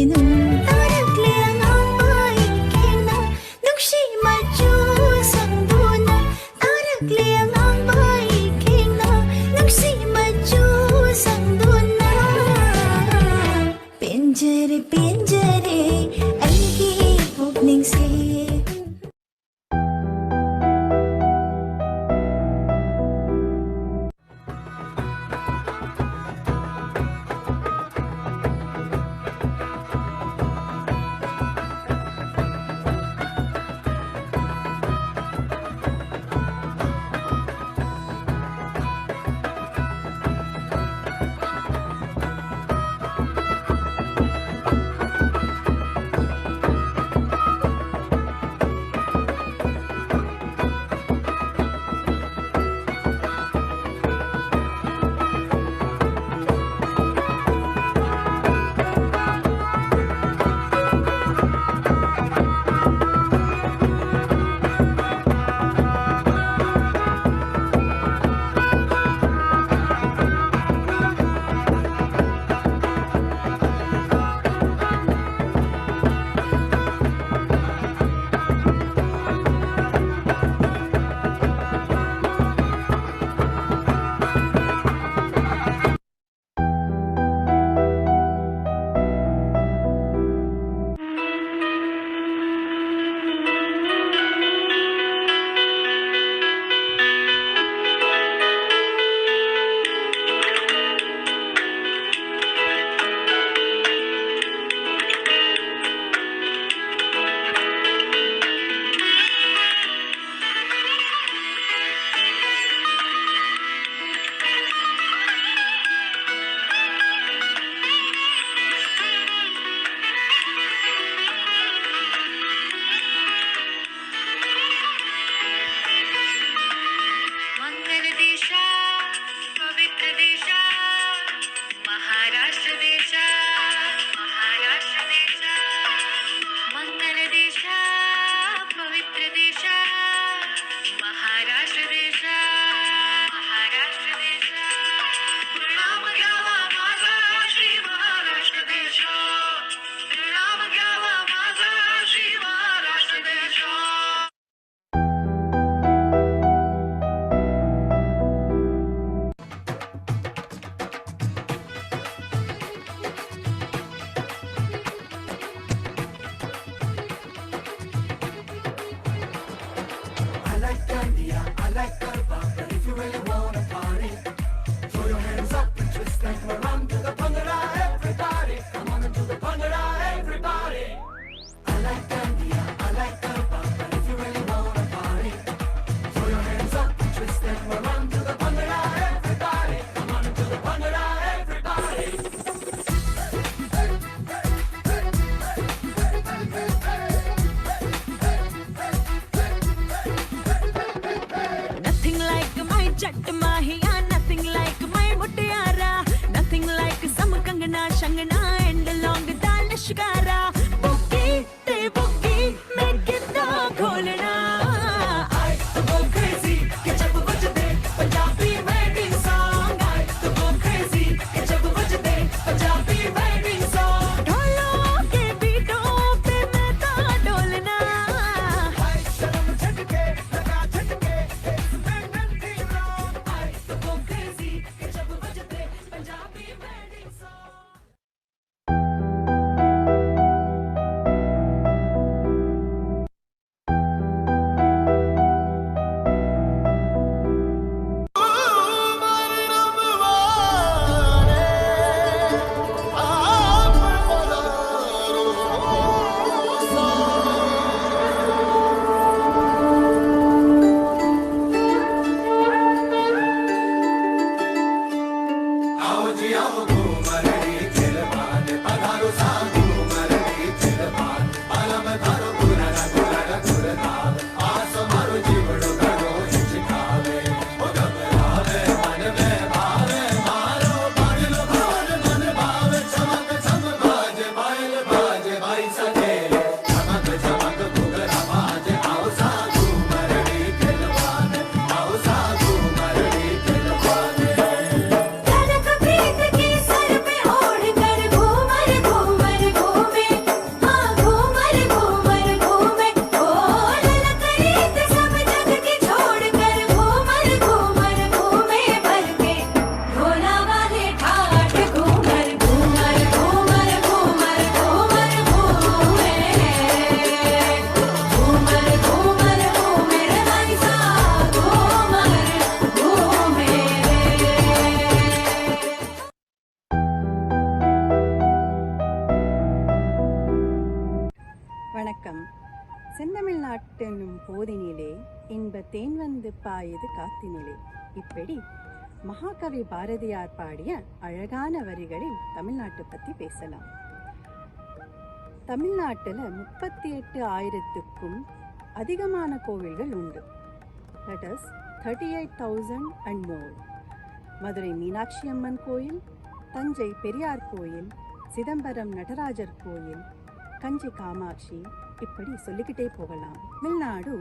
செந்தமிழ்நாட்டென்னும் போதினிலே இன்ப தேன் வந்து பாயுது காத்தினிலே. இப்படி மகாகவி பாரதியார் பாடிய அழகான வரிகளில் தமிழ்நாட்டை பற்றி பேசலாம். தமிழ்நாட்டில் 38,000க்கும் அதிகமான கோவில்கள் உண்டு. That is 38,000 and more. Madurai Meenakshi Amman கோயில், தஞ்சை பெரியார் கோயில், சிதம்பரம் நடராஜர் கோயில், கஞ்சி காமாட்சி, இப்படி சொல்லிக்கிட்டே போகலாம். தமிழ்நாடு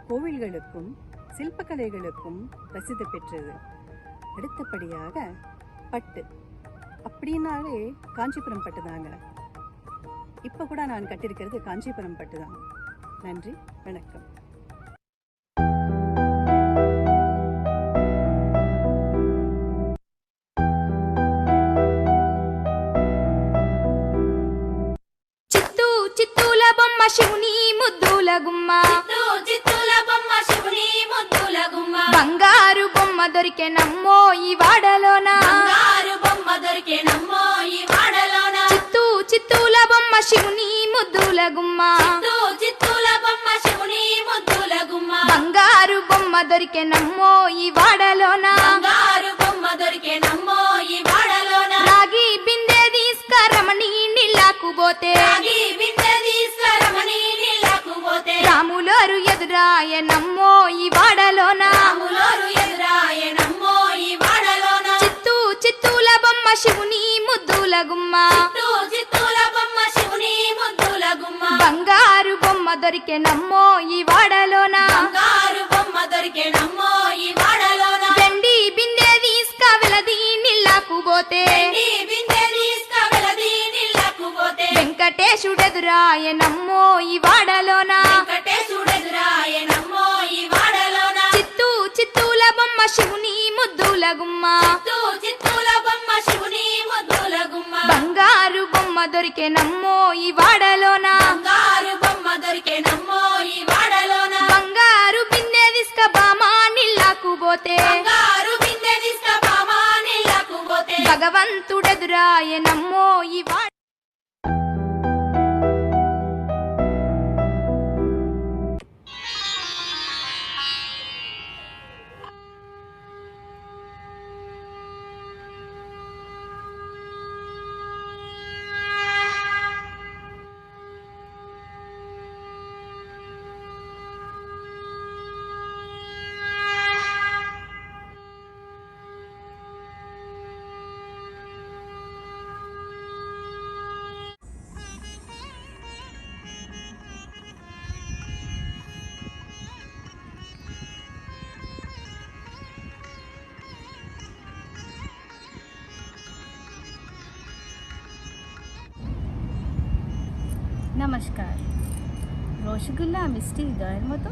கோவில்களுக்கும் சில்பக்கலைகளுக்கும் பிரசித்தி பெற்றது. அடுத்தபடியாக பட்டு அப்படின்னாலே காஞ்சிபுரம் பட்டு தாங்க. இப்போ கூட நான் கட்டியிருக்கிறது காஞ்சிபுரம் பட்டு தான். நன்றி, வணக்கம். చిత్తూల బొమ్మ శివుని ముద్దుల గుమ్మ, చిత్తూల బొమ్మ శివుని ముద్దుల గుమ్మ, బంగారు బొమ్మ దొరికే నమ్మో ఈ వాడలోన, బంగారు బొమ్మ దొరికే నమ్మో ఈ వాడలోన, చిత్తూల బొమ్మ శివుని ముద్దుల గుమ్మ, చిత్తూల బొమ్మ శివుని ముద్దుల గుమ్మ, బంగారు బొమ్మ దొరికే నమ్మో ఈ వాడలోన, బంగారు బొమ్మ దొరికే నమ్మో ఈ వాడలోన, రాగి బిందె తీసుకరమణి నీళ్ళకు పోతే, రాగి బిందె తీసుకరమణి నీళ్ళకు పోతే, రాములోరు ఎదురాయ నమ్మో ఈ వాడలోన, రాములోరు ఎదురాయ నమ్మో ఈ వాడలోన, చిత్తూల బొమ్మ శివుని ముద్దుల గుమ్మ, చిత్తూల బొమ్మ శివుని ముద్దుల గుమ్మ, బంగారు బొమ్మ దొరికే నమ్మో ఈ వాడలోన బంగారు బొమ్మ దొరికే నమ్మో ఈ వాడలోన వెండి బిందె తీసుక వెలది నీళ్ళకు పోతే వెండి బిందె తీసుక వెలది నీళ్ళకు పోతే వెంకటేశుడెదురాయ నమ్మో ఈ వాడలోన వెంకటేశుడెదురాయ నమ్మో ఈ వాడలోన చిత్తూల బొమ్మ శివుని ముద్దుల గుమ్మ చిత్తూల బొమ్మ శివుని ముద్దుల గుమ్మ బంగారు బొమ్మ దొరికే నమ్మో ఈ వాడలోన బంగారు బొమ్మ దొరికే నమ్మో ఈ వాడలోన బంగారు బిందె తీసుక బామా నీళ్ళకు పోతే బంగారు బిందె తీసుక బామా నీళ్ళకు పోతే భగవంతుడెదురాయ నమ్మో ఈ వాడ नमस्कार রসগোল্লা মিষ্টি হৃদয়ের মতো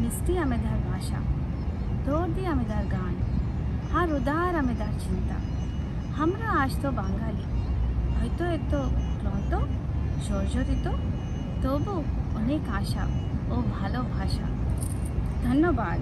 মিষ্টি আমেদার ভাষা দর্দি আমেদার গান আর উদার আমেদার চিন্তা আমরা আজ তো বাঙালি হয়তো একটু ক্লান্ত জর্জরিত তবু অনেক আশা ও ভালোবাসা ধন্যবাদ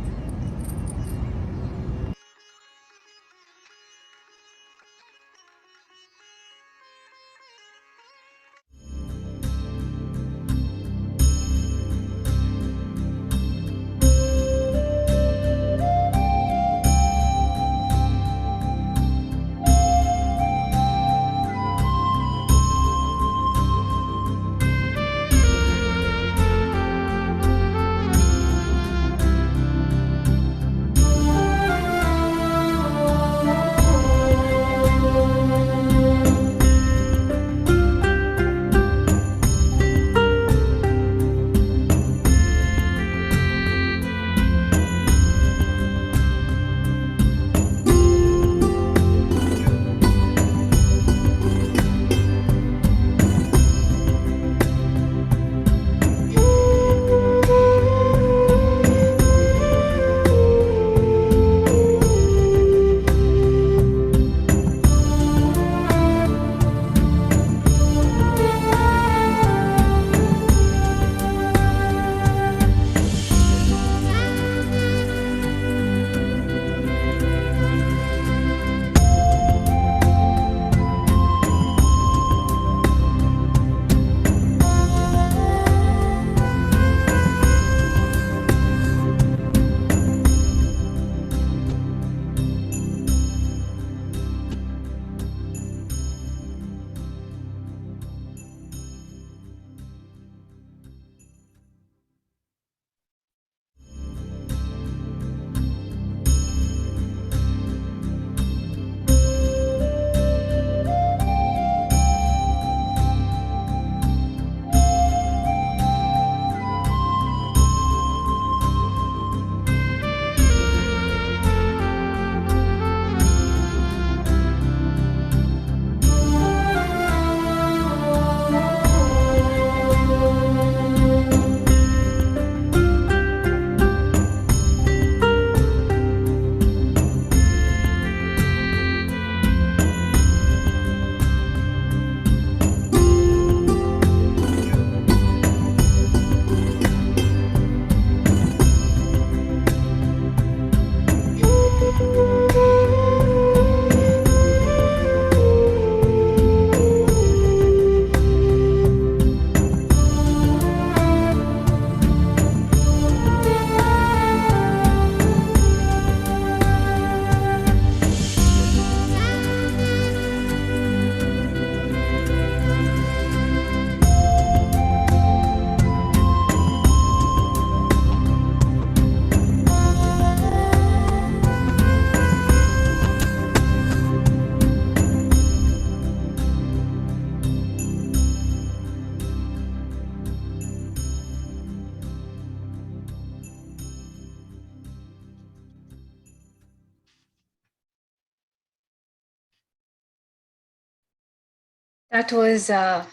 That was a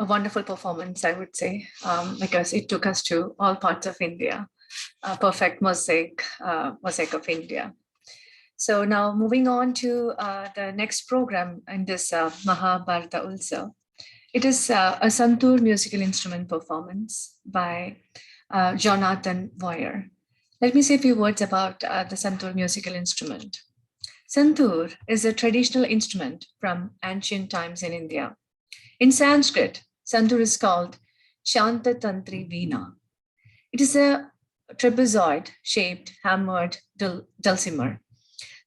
wonderful performance, I would say, because it took us to all parts of India, a perfect mosaic of India. So now moving on to the next program in this Maha Bharat Utsav. It is a Santur musical instrument performance by Jonathan Voyer. Let me say a few words about the Santur musical instrument. Santur is a traditional instrument from ancient times in India. In Sanskrit, Santur is called Shanta Tantri Veena. It is a trapezoid-shaped hammered dulcimer.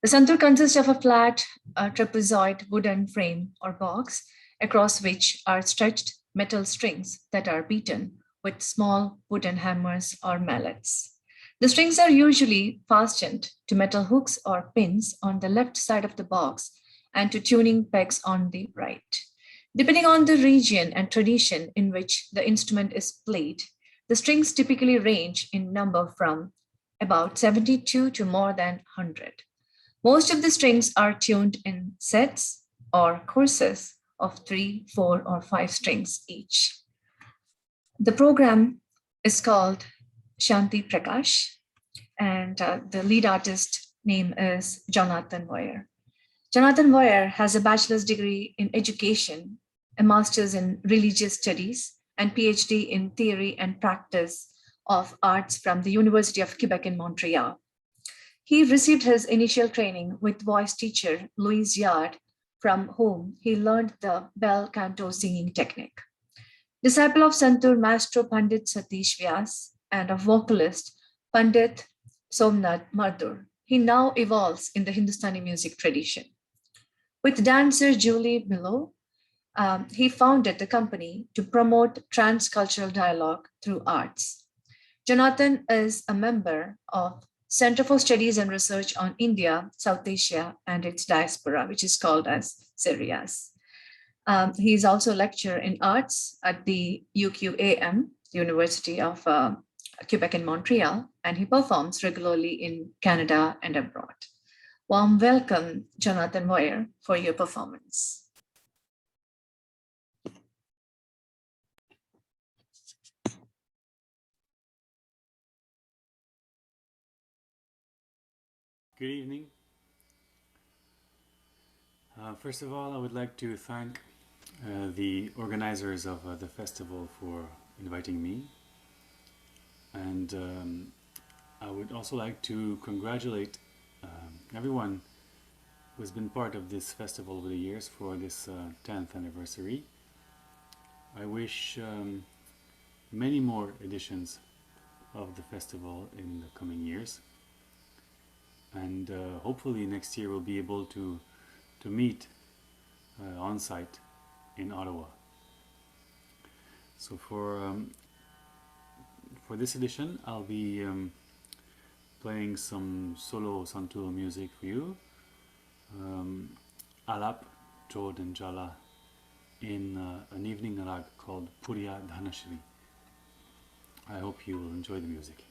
The santur consists of a flat trapezoid wooden frame or box across which are stretched metal strings that are beaten with small wooden hammers or mallets. The strings are usually fastened to metal hooks or pins on the left side of the box and to tuning pegs on the right. Depending on the region and tradition in which the instrument is played, the strings typically range in number from about 72 to more than 100. Most of the strings are tuned in sets or courses of 3, 4, or 5 strings each. The program is called Shanti Prakash, and the lead artist name is Jonathan Voyer. Jonathan Voyer has a bachelor's degree in education, a master's in religious studies, and PhD in theory and practice of arts from the University of Quebec in Montreal. He received his initial training with voice teacher Louise Yard, from whom he learned the bel canto singing technique. Disciple of Santur Maestro Pandit Satish Vyas and of vocalist Pandit Somnath Madhur, he now evolves in the Hindustani music tradition. With dancer Julie Milo, he founded the company to promote transcultural dialogue through arts. Jonathan is a member of Center for Studies and Research on India, South Asia, and its diaspora, which is called as CERIAS. He is also a lecturer in arts at the UQAM, University of Quebec in Montreal, and he performs regularly in Canada and abroad. Warm welcome, Jonathan Voyer, for your performance. Good evening. First of all, I would like to thank the organizers of the festival for inviting me. And I would also like to congratulate everyone who has been part of this festival over the years for this 10th anniversary. I wish many more editions of the festival in the coming years. And hopefully next year we'll be able to meet on site in Ottawa. So for this edition, I'll be playing some solo santur music for you, Alap, Jod and Jala, in an evening rag called Puriya Dhanashri. I hope you will enjoy the music.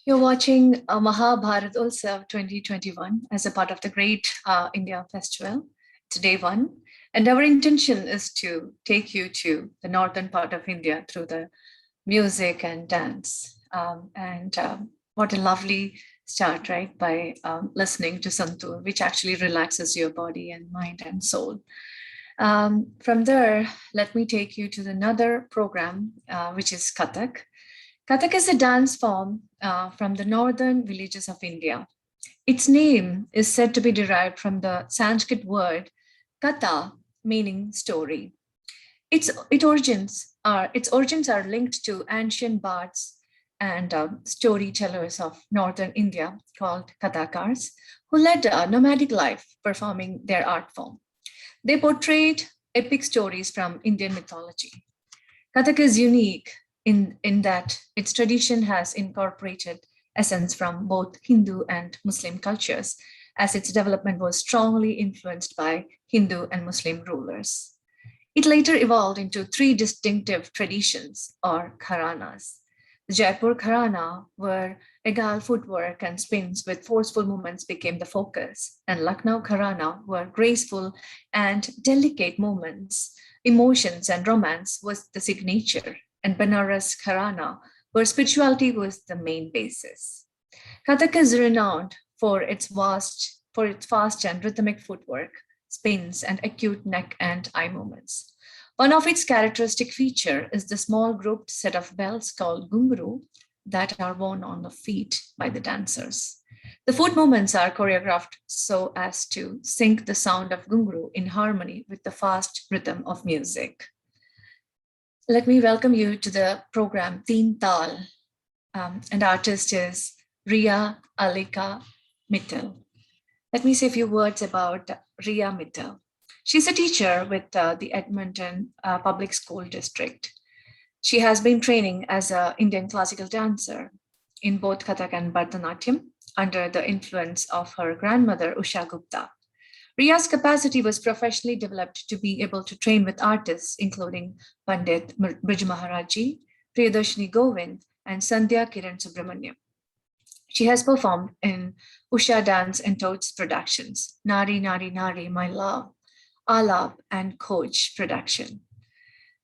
You're watching Maha Bharat Utsav 2021 as a part of the Great India Festival. It's day one, and our intention is to take you to the northern part of India through the music and dance. What a lovely start, right? By listening to Santur, which actually relaxes your body and mind and soul. From there, let me take you to another program, which is Kathak. Kathak is a dance form from the northern villages of India. Its name is said to be derived from the Sanskrit word katha, meaning story. Its origins are linked to ancient bards and storytellers of northern India called Kathakars, who led a nomadic life performing their art form. They portrayed epic stories from Indian mythology. Kathak is unique in that its tradition has incorporated essence from both Hindu and Muslim cultures, as its development was strongly influenced by Hindu and Muslim rulers. It later evolved into three distinctive traditions, or gharanas. The Jaipur gharana, where regal footwork and spins with forceful movements became the focus, and Lucknow gharana, where graceful and delicate movements, emotions, and romance was the signature, and Banaras gharana, where spirituality was the main basis. Kathak is renowned for its fast and rhythmic footwork, spins, and acute neck and eye movements. One of its characteristic feature is the small grouped set of bells called gunguru that are worn on the feet by the dancers. The foot movements are choreographed so as to sync the sound of gunguru in harmony with the fast rhythm of music. Let me welcome you to the program Teen Tal, and artist is Riya, Alika, Mittal. Let me say a few words about Riya Mittal. She's a teacher with the Edmonton Public School District. She has been training as an Indian classical dancer in both Kathak and Bharatanatyam under the influence of her grandmother, Usha Gupta. Riya's capacity was professionally developed to be able to train with artists, including Pandit Brij Maharaji, Priyadarshini Govind, and Sandhya Kiran Subramaniam. She has performed in Usha Dance and Toads productions, Nari Nari Nari, My Love, Alab, and Coach production,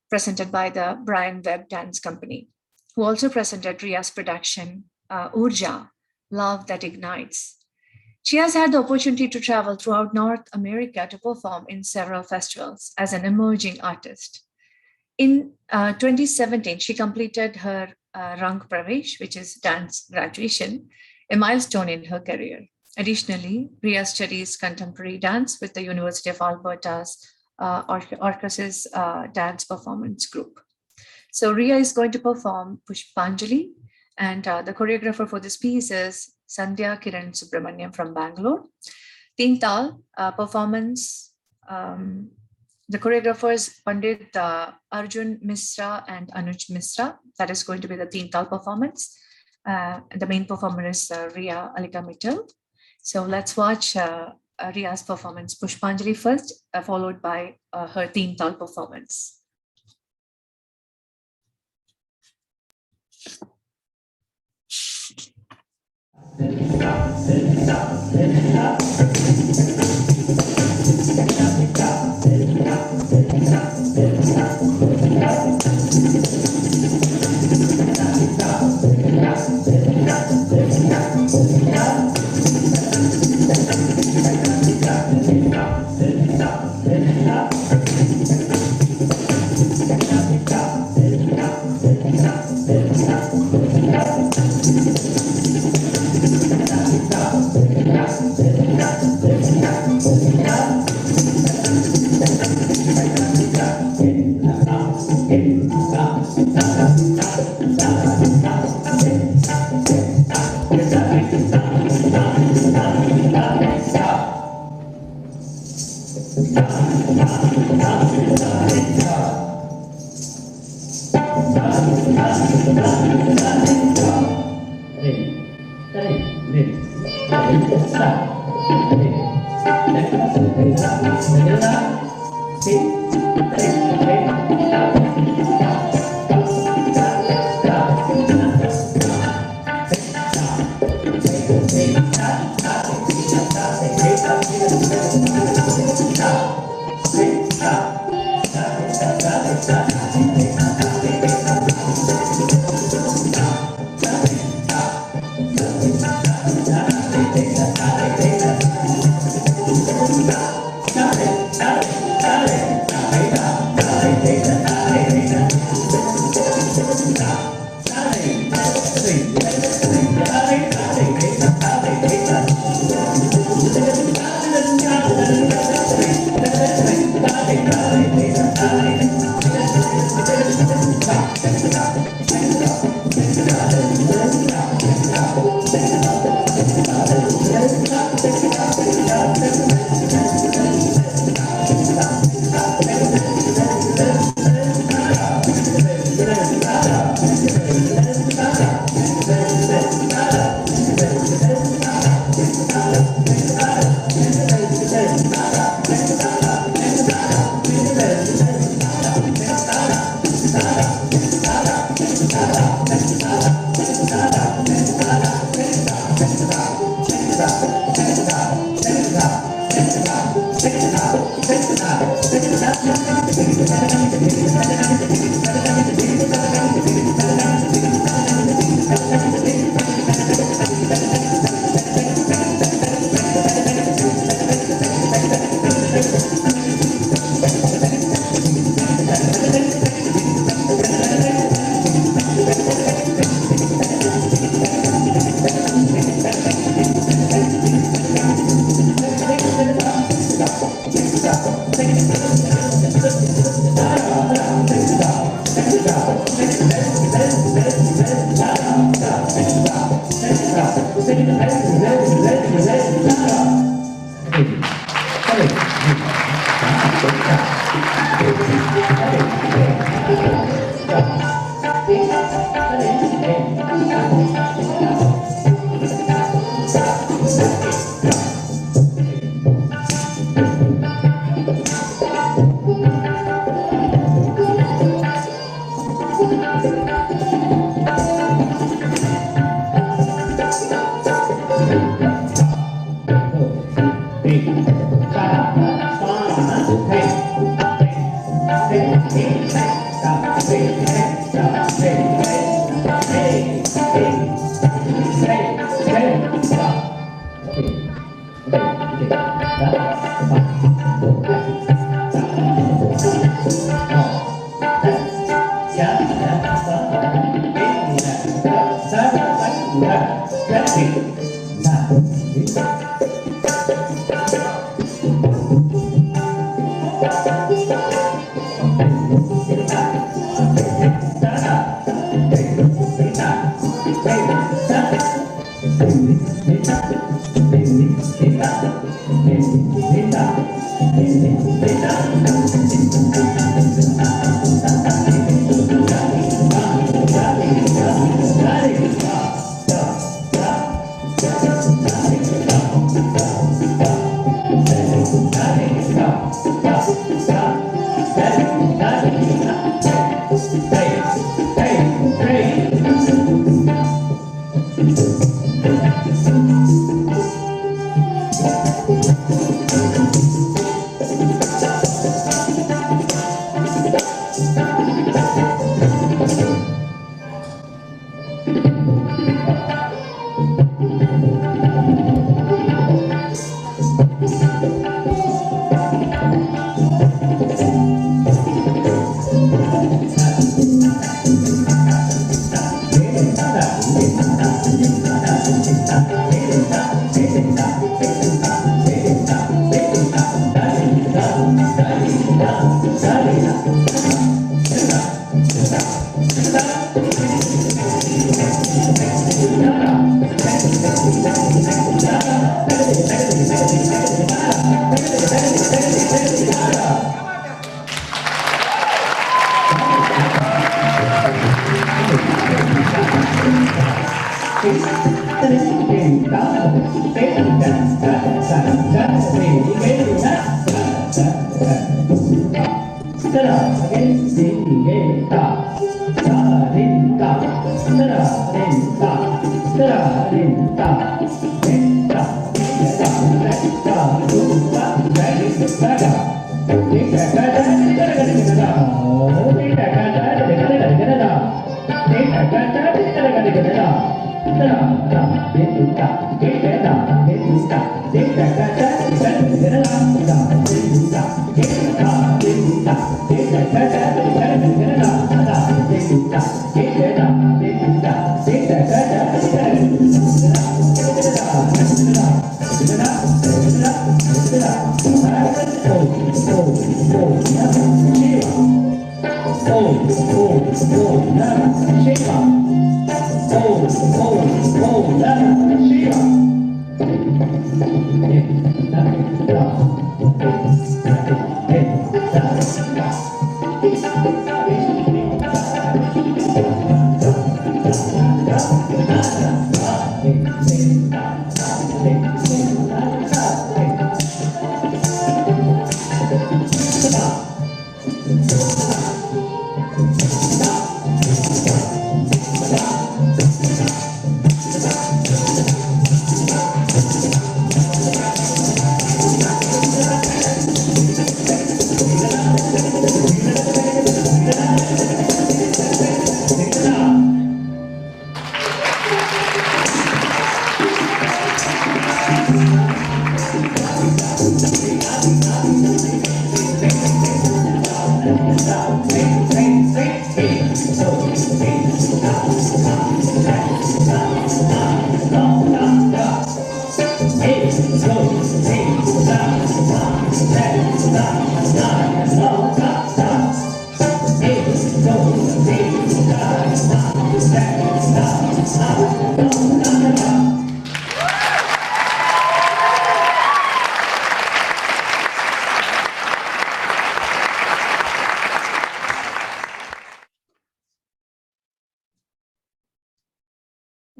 presented by the Brian Webb Dance Company, who also presented Riya's production, Urja, Love That Ignites. She has had the opportunity to travel throughout North America to perform in several festivals as an emerging artist. In 2017, she completed her Rang Pravesh, which is dance graduation, a milestone in her career. Additionally, Riya studies contemporary dance with the University of Alberta's Orches's dance performance group. So Riya is going to perform Pushpanjali, and the choreographer for this piece is Sandhya Kiran Subramaniam from Bangalore. Teen Tal performance, the choreographers Pandit Arjun Mishra and Anuj Mishra. That is going to be the Teen Tal performance. The main performer is Riya Alika Mittal. So let's watch Riya's performance, Pushpanjali first, followed by her Teen Tal performance. Kita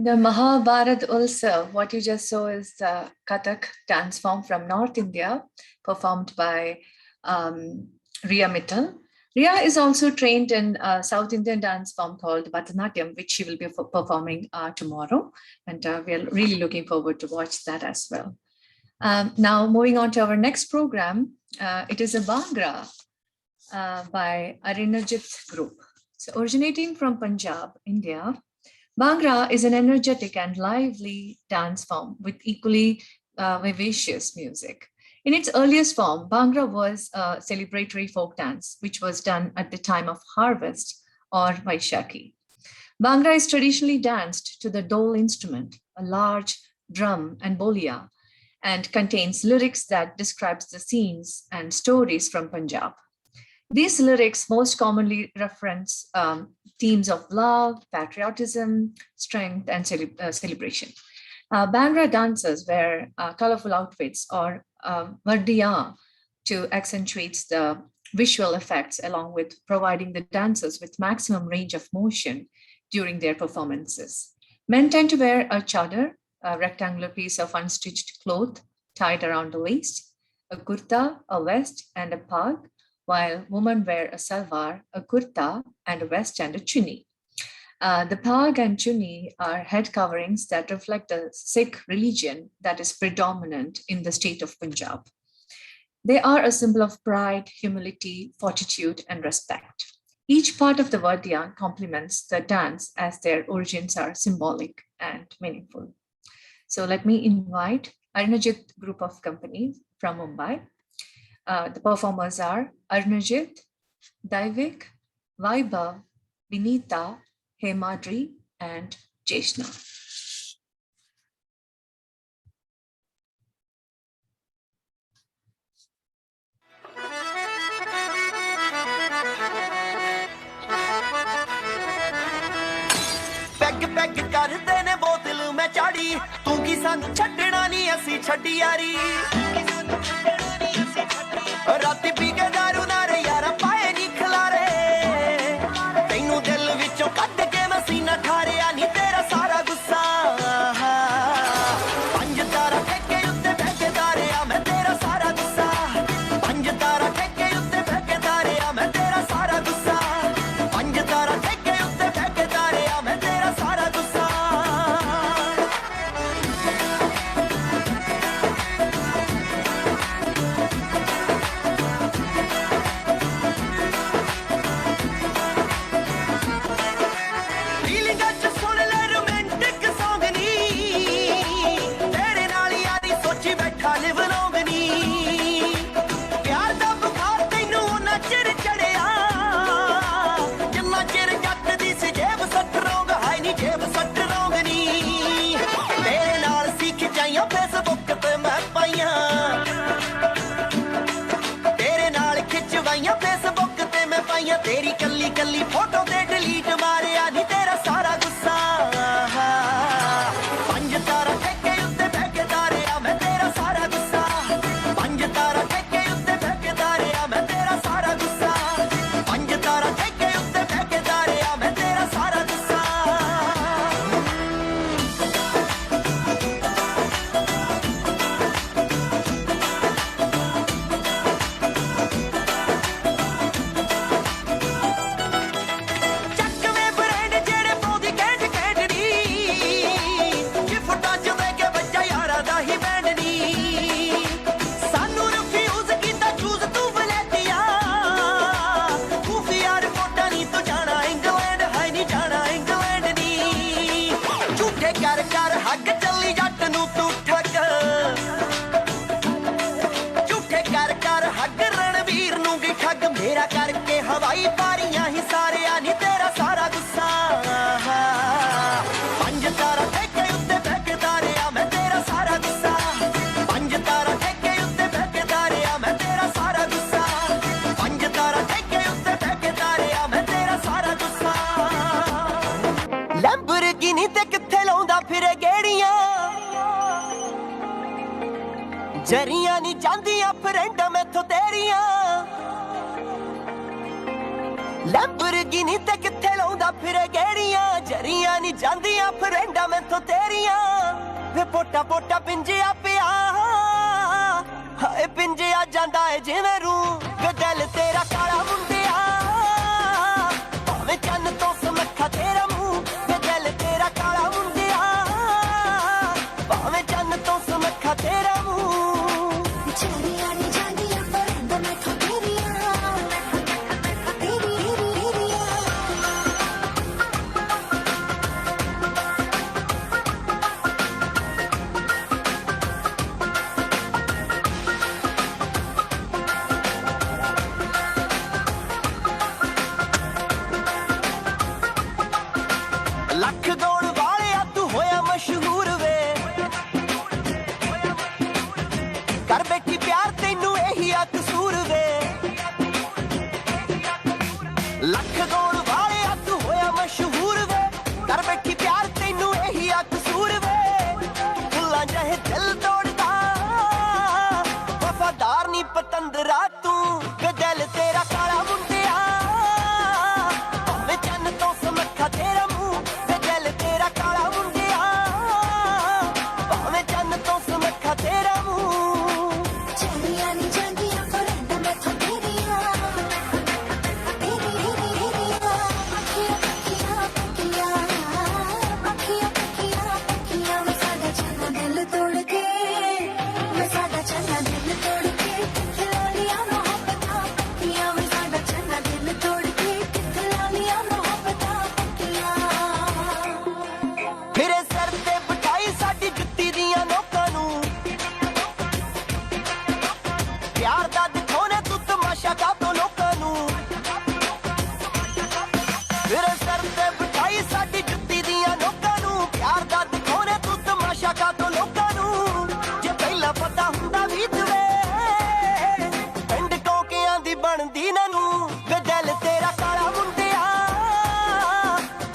The Maha Bharat Utsav, what you just saw is the Kathak dance form from North India, performed by Riya Mittal. Riya is also trained in a South Indian dance form called Bharatanatyam, which she will be performing tomorrow. And we are really looking forward to watch that as well. Now, moving on to our next program, it is a Bhangra by Arinajeet group. So originating from Punjab, India, Bhangra is an energetic and lively dance form with equally vivacious music. In its earliest form, Bhangra was a celebratory folk dance, which was done at the time of harvest or Vaishakhi. Bhangra is traditionally danced to the dole instrument, a large drum and bolia, and contains lyrics that describes the scenes and stories from Punjab. These lyrics most commonly reference themes of love, patriotism, strength, and celebration. Bhangra dancers wear colorful outfits or vardiya to accentuate the visual effects, along with providing the dancers with maximum range of motion during their performances. Men tend to wear a chadar, a rectangular piece of unstitched cloth tied around the waist, a kurta, a vest, and a pag, while women wear a salwar, a kurta, and a vest and a chunni. The pag and chunni are head coverings that reflect the Sikh religion that is predominant in the state of Punjab. They are a symbol of pride, humility, fortitude, and respect. Each part of the vardiya complements the dance as their origins are symbolic and meaningful. So let me invite Arinajeet group of companies from Mumbai. The performers are Arinajeet, Daivik, Vaibhav, Vinita, Hemadri, and Jeshna. Peg करदे ने बोतल मैं चाड़ी तू की सानू छड्डना नहीं असी छड्डी यारी राती पी के दारू नारे यारा पाए नी खलारे तैनू दिल विचों कट के मसीना ठारिया नी तेरा सारा गुस्सा पंज तारा ठेके उत्ते बैठे तारिया मैं तेरा सारा गुस्सा पंज तारा ठेके उत्ते बैठे तारिया मैं तेरा सारा गुस्सा पंज तारा ठेके उत्ते बैठे तारिया मैं तेरा सारा गुस्सा ਲਾਈਆਂ ਫੇਸਬੁੱਕ ਤੇ ਮੈਂ ਪਾਈਆਂ ਤੇਰੀ ਕੱਲੀ ਕੱਲੀ ਫੋਟੋ ਤੇ ਡਿਲੀਟ ਮਾਰਿਆ ਨੀ ਤੇਰਾ ਸਾਰਾ ਗੁੱਸਾ ਪੰਜ ਤਾਰਾ ਠੇਕੇ ਉੱਤੇ ਬਹਿ ਕੇ ਤਾਰਿਆ ਮੈਂ ਤੇਰਾ ਸਾਰਾ ਗੁੱਸਾ ਪੰਜ ਤਾਰਾ ਠੇਕੇ ਉੱਤੇ ਬਹਿ ਕੇ ਤਾਰਿਆ ਮੈਂ ਤੇਰਾ ਸਾਰਾ ਗੁੱਸਾ ਪੰਜ ਤਾਰਾ ਠੇਕੇ ਉੱਤੇ ਬਹਿ ਕੇ ਤਾਰਿਆ ਮੈਂ ਤੇਰਾ ਸਾਰਾ ਗੁੱਸਾ ਚੱਕਵੇਂ ਬ੍ਰਾਂਡ ਜਿਹੜੇ ਪਾਉਂਦੀ ਕੈਂਡ ਕੈਂਡਨੀ ਗਿਫਟਾਂ ਚ ਦੇ ਕੇ ਬੱਚਾ ਯਾਰਾਂ ਦਾ ਹੀ ਬੈਂਡ ਨੀ ਸਾਨੂੰ ਰਿਫਿਊਜ਼ ਕੀਤਾ ਚੂਜ਼ ਤੂੰ ਵਲੈਤੀਆ ਖੂਫੀਆ ਰਿਪੋਰਟਾਂ ਨੀ ਤੂੰ ਜਾਣਾ ਇੰਗਲੈਂਡ ਹੈ ਨੀ ਜਾਣਾ ਇੰਗਲੈਂਡ ਨੀ ਝੂਠੇ ਕਰ ਕਰ ਹੱਗ ਚੱਲੀ ਜੱਟ ਨੂੰ ਤੂੰ ਠੱਗ ਝੂਠੇ ਕਰ ਕਰ ਹੱਗ ਰਣਵੀਰ ਨੂੰ ਵੀ ਠੱਗ ਮੇਰਾ ਕਰਕੇ ਹਵਾਈ ਪਾਰੀਆਂ ਹੀ ਸਾਰਿਆਂ ਨੀ ਤੇਰਾ ਸਾਰਾ ਗੁੱਸਾ ਪੰਜ ਤਾਰਾ ਠੇਕੇ ਉੱਤੇ ਬਹਿ ਕੇ ਤਾਰਿਆ ਮੈਂ ਤੇਰਾ ਸਾਰਾ ਗੁੱਸਾ ਪੰਜ ਤਾਰਾ ਠੇਕੇ ਉੱਤੇ ਬਹਿ ਕੇ ਤਾਰਿਆ ਮੈਂ ਤੇਰਾ ਸਾਰਾ ਗੁੱਸਾ ਪੰਜ ਤਾਰਾ ਠੇਕੇ ਉੱਤੇ ਬਹਿ ਕੇ ਤਾਰਿਆ ਮੈਂ ਤੇਰਾ ਸਾਰਾ ਗੁੱਸਾ ਲੈਂਬਰਗਿਨੀ ਤੇ ਕਿੱਥੇ ਲਾਉਂਦਾ ਫਿਰੇ ਗੇੜੀਆਂ ਜਰੀਆਂ ਨੀ ਜਾਂਦੀਆਂ ਫਰੈਂਡਾਂ ਮੈਥੋਂ ਤੇਰੀਆਂ ਲੈਂਬਰਗਿਨੀ ਤੇ ਕਿੱਥੇ ਲਾਉਂਦਾ ਫਿਰੇ ਗੇੜੀਆਂ ਜਰੀਆਂ ਨੀ ਜਾਂਦੀਆਂ ਫਰੈਂਡਾਂ ਮੈਥੋਂ ਤੇਰੀਆਂ ਵੇ ਪੋਟਾ ਪੋਟਾ ਪਿੰਜਿਆ ਪਿਆ ਹਾਏ ਪਿੰਜਿਆ ਜਾਂਦਾ ਏ ਜਿਵੇਂ ਰੂ ਵੇ ਦਿਲ ਤੇਰਾ ਕਾਲਾ ਮੁੰਡਿਆ ਭਾਵੇਂ ਚੰਨ ਤੋਂ ਸਮੱਖਾ ਤੇਰਾ ਮੂੰਹ ਵੇ ਦਿਲ ਤੇਰਾ ਕਾਲਾ ਮੁੰਡਿਆ ਭਾਵੇਂ ਚੰਨ ਤੋਂ ਸਮੱਖਾ ਤੇਰਾ ਮੂੰਹ ਜਰੀਆਂ ਨੀ ਜਾਂਦੀਆਂ ਫਰੈਂਡਾਂ ਮੈਥੋਂ ਤੇਰੀਆਂ ਲੱਖ ਗਾਉਣ ਵਾਲਿਆ ਤੂੰ ਹੋਇਆ ਮਸ਼ਹੂਰ ਵੇ ਕਰ ਬੈਠੀ ਪਿਆਰ ਤੈਨੂੰ ਇਹੀ ਆ ਕਸੂਰ ਵੇ ਲੱਖ ਗਾਉਣ ਵਾਲਿਆ ਤੂੰ ਹੋਇਆ ਮਸ਼ਹੂਰ ਵੇ ਕਰ ਬੈਠੀ ਪਿਆਰ ਤੈਨੂੰ ਇਹੀ ਆ ਕਸੂਰ ਵੇ ਫੁੱਲਾਂ ਜਿਹੇ ਦਿਲ ਤੋੜਦਾ ਵਫਾਦਾਰ ਨੀ ਪਤੰਦਰਾ ਤੂੰ ਵੇ ਦਿਲ ਤੇਰਾ ਕਾਲਾ ਮੁੰਡਿਆ ਭਾਵੇਂ ਚੰਨ ਤੋਂ ਸਮੱਖਾ ਤੇਰਾ ਮੂੰਹ ਵੇ ਦਿਲ ਤੇਰਾ ਕਾਲਾ ਮੁੰਡਿਆ ਭਾਵੇਂ ਚੰਨ ਤੋਂ ਸਮੱਖਾ ਤੇਰਾ ਮੂੰਹ ਚਲੀਆਂ ਨੀ ਜਾਂਦੀਆਂ ਫਰੈਂਡਾਂ ਮੈਥੋਂ ਤੇਰੀਆਂ ਅੱਖੀਆਂ ਪੱਕੀਆਂ ਪੱਕੀਆਂ ਅੱਖੀਆਂ ਪੱਕੀਆਂ ਪੱਕੀਆਂ ਵੇ ਸਾਡਾ ਚੰਨਾ ਦਿਲ ਤੋੜ ਕੇ ਵੇ ਸਾਡਾ ਚੰਨਾ ਦਿਲ ਤੋੜ ਕੇ ਕਿੱਥੇ ਲਾ ਲਿਆ ਮੁਹੱਬਤਾਂ ਪੱਕੀਆਂ ਵੇ ਸਾਡਾ ਚੰਨਾ ਦਿਲ ਤੋੜ ਕੇ ਕਿੱਥੇ ਲਾ ਲਿਆ ਮੁਹੱਬਤਾਂ ਪੱਕੀਆਂ ਫਿਰੇ ਸਿਰ ਤੇ ਬਿਠਾਈ ਸਾਡੀ ਜੁੱਤੀ ਦੀਆਂ ਨੋਕਾਂ ਨੂੰ ਪਿਆਰ ਦਾ ਦਿਖਾਉਣਾ ਤੂੰ ਤਮਾਸ਼ਾ ਕਾਤੋਂ ਲੋਕਾਂ ਨੂੰ ਫਿਰੇ ਸਿਰ ਤੇ ਬਿਠਾਈ ਸਾਡੀ ਜੁੱਤੀ ਦੀਆਂ ਨੋਕਾਂ ਨੂੰ ਪਿਆਰ ਦਾ ਦਿਖਾਉਣਾ ਤੂੰ ਤਮਾਸ਼ਾ ਕਾਤੋਂ ਲੋਕਾਂ ਨੂੰ ਜੇ ਪਹਿਲਾਂ ਪਤਾ ਹੁੰਦਾ ਵੀ ਤਵੇ ਪਿੰਡ ਕੋਕਿਆਂ ਦੀ ਬਣਦੀ ਨਾ ਨੂੰ ਵੇ ਦਿਲ ਤੇਰਾ ਕਾਲਾ ਮੁੰਡਿਆ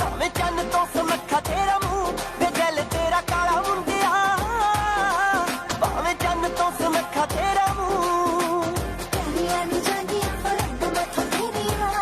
ਭਾਵੇਂ ਚੰਨ ਤੋਂ ਸਮੱਖਾ ਤੇਰਾ ਮੂੰਹ ਵੇ ਦਿਲ ਤੇਰਾ ਕਾਲਾ ਮੁੰਡਿਆ ਭਾਵੇਂ ਚੰਨ ਤੋਂ ਸਮੱਖਾ ਤੇਰਾ ਮੂੰਹ ਤੇਰੀਆਂ ਨੀ ਜਾਂਦੀਆਂ ਫਰੈਂਡਾਂ ਮੈਥੋਂ ਤੇਰੀਆਂ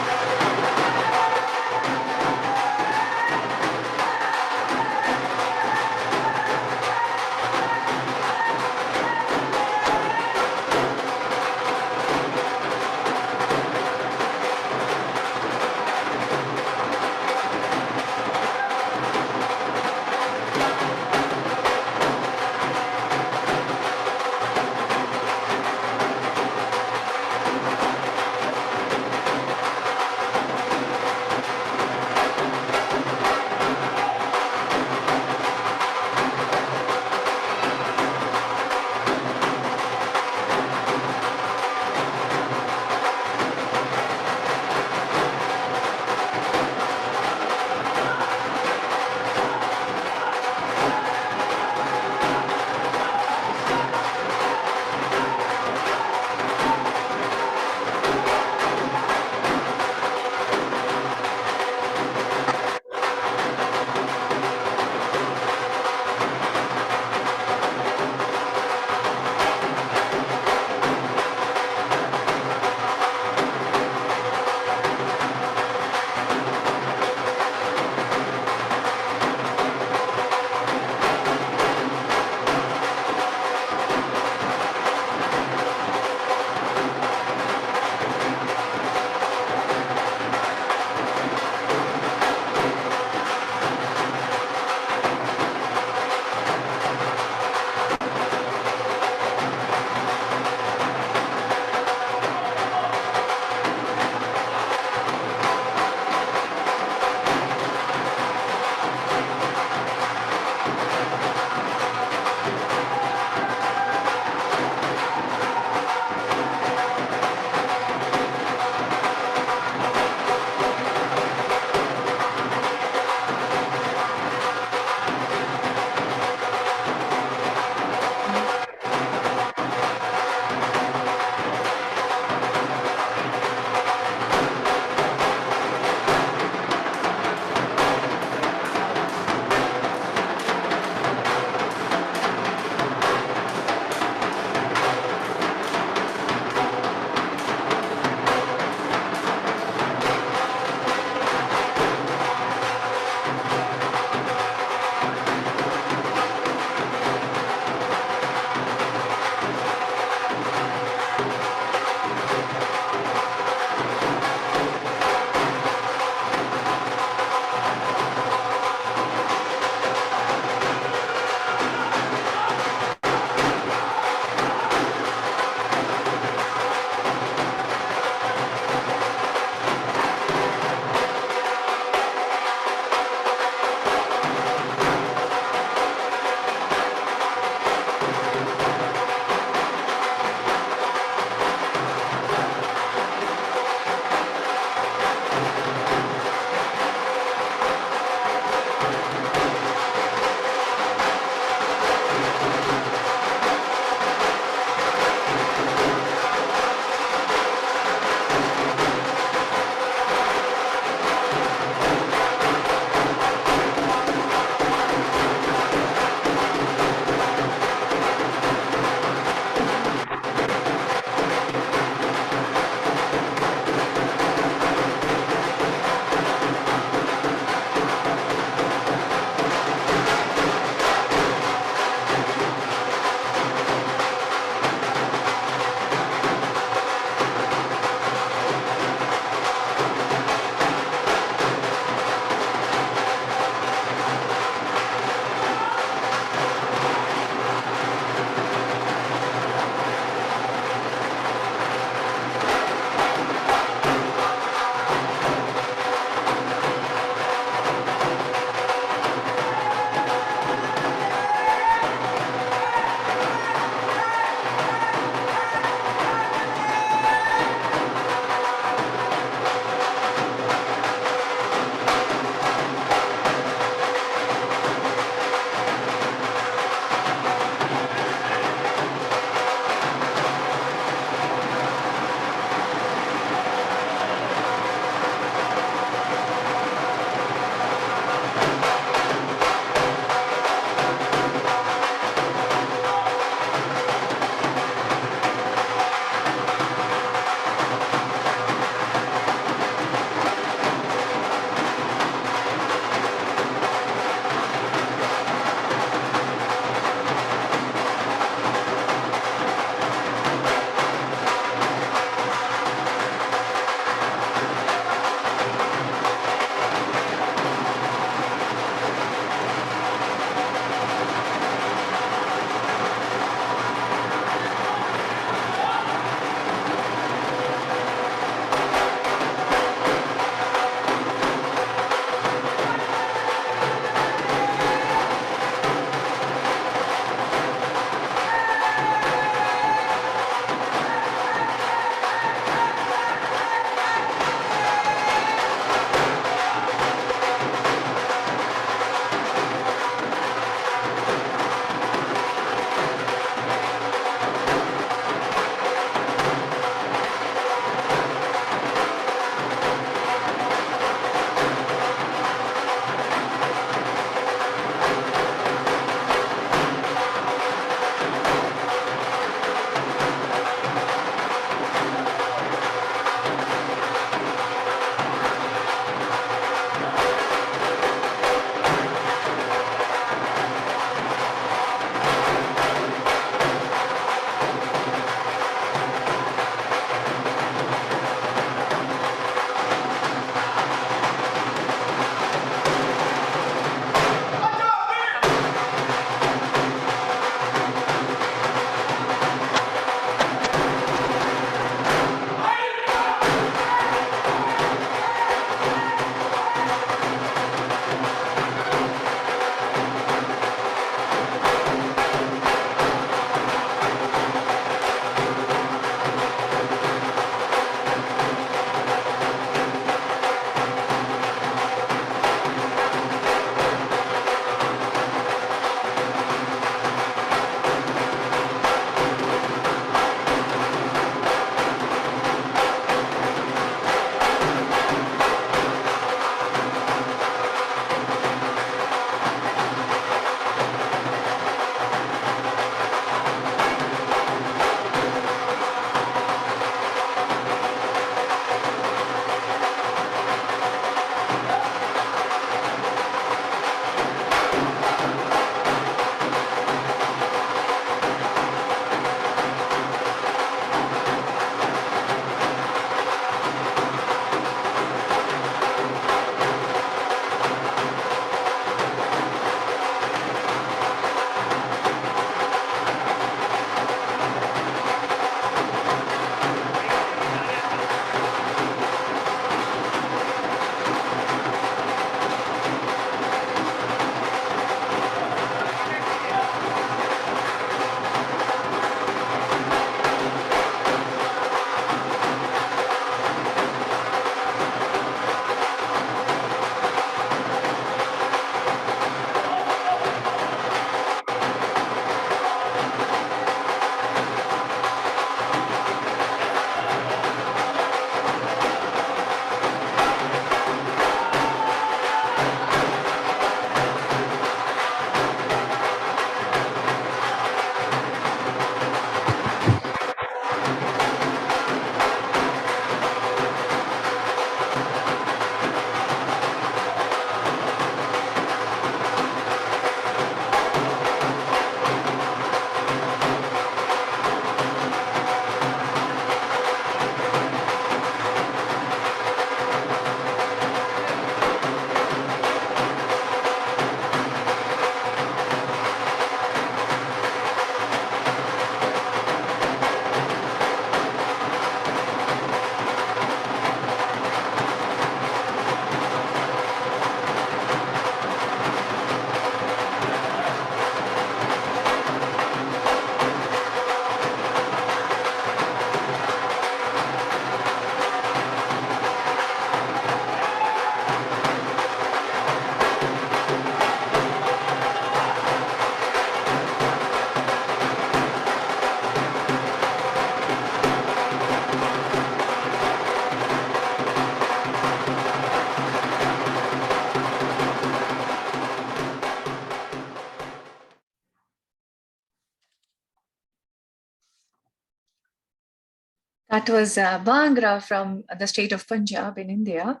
That was Bhangra from the state of Punjab in India.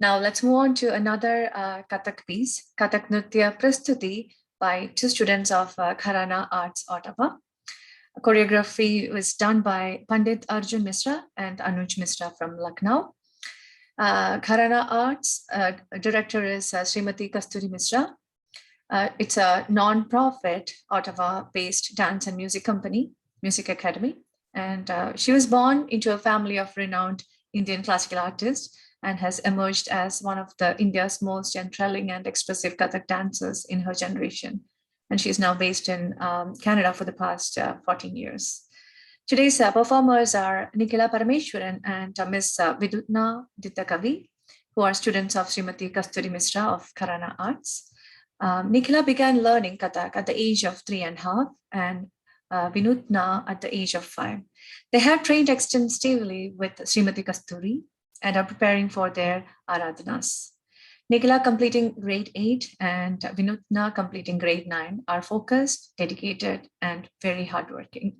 Now let's move on to another Kathak piece, Kathak Nritya Prastuti by 2 students of Gharana Arts, Ottawa. Choreography was done by Pandit Arjun Mishra and Anuj Mishra from Lucknow. Gharana Arts director is Srimati Kasturi Mishra. It's a non-profit Ottawa-based dance and music company, music academy. And she was born into a family of renowned Indian classical artists and has emerged as one of India's most enthralling and expressive Kathak dancers in her generation. And she's now based in Canada for the past 14 years. Today's performers are Nikhila Parameshwaran and Miss Vidutna Dittakavi, who are students of Srimati Kasturi Mishra of Gharana Arts. Nikhila began learning Kathak at the age of 3.5 and Vinutna at the age of 5. They have trained extensively with Srimati Kasturi and are preparing for their Aradhanas. Nikhila completing grade 8 and Vinutna completing grade 9 are focused, dedicated, and very hardworking.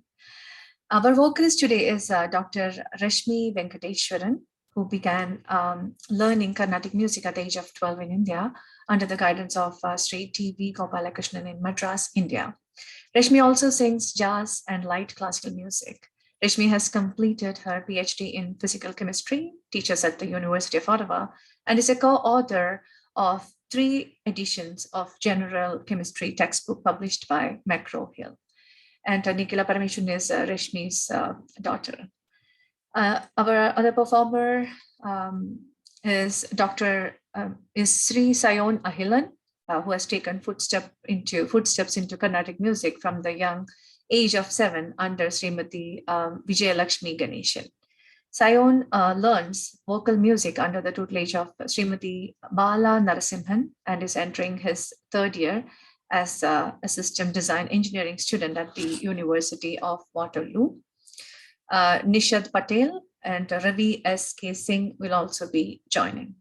Our vocalist today is Dr. Rashmi Venkateshwaran, who began learning Carnatic music at the age of 12 in India under the guidance of Sri T.V. Gopalakrishnan in Madras, India. Rashmi also sings jazz and light classical music. Rashmi has completed her PhD in physical chemistry, teaches at the University of Ottawa, and is a co-author of 3 editions of general chemistry textbook published by McGraw-Hill. And Nikhila Parameshwaran is Rashmi's daughter. Our other performer is Sri Sayon Ahilan, who has taken footsteps into Carnatic music from the young age of 7 under Srimati Vijayalakshmi Ganeshan. Sayon learns vocal music under the tutelage of Srimati Bala Narasimhan and is entering his 3rd year as a system design engineering student at the University of Waterloo. Nishad Patel and Ravi S.K. Singh will also be joining.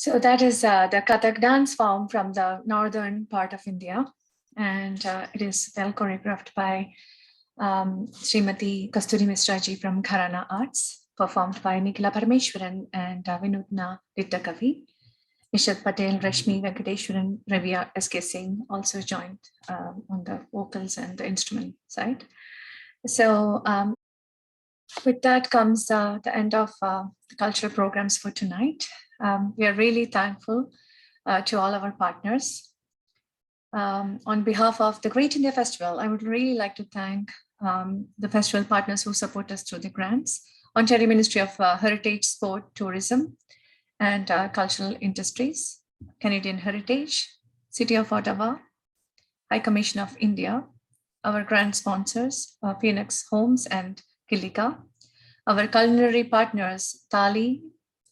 So that is the Kathak dance form from the northern part of India. And it is well choreographed by Srimati Kasturi Mishra ji from Gharana Arts, performed by Nikila Parameshwaran and Vinudna Dittakavi. Nishad Patel, Rashmi Venkateshwaran, Riya S.K. Singh also joined on the vocals and the instrument side. So with that comes the end of the cultural programs for tonight. We are really thankful to all our partners. On behalf of the Great India Festival, I would really like to thank the festival partners who support us through the grants: Ontario Ministry of Heritage, Sport, Tourism and Cultural Industries, Canadian Heritage, City of Ottawa, High Commission of India, our grant sponsors, Phoenix Homes and Alika, our culinary partners, Thali,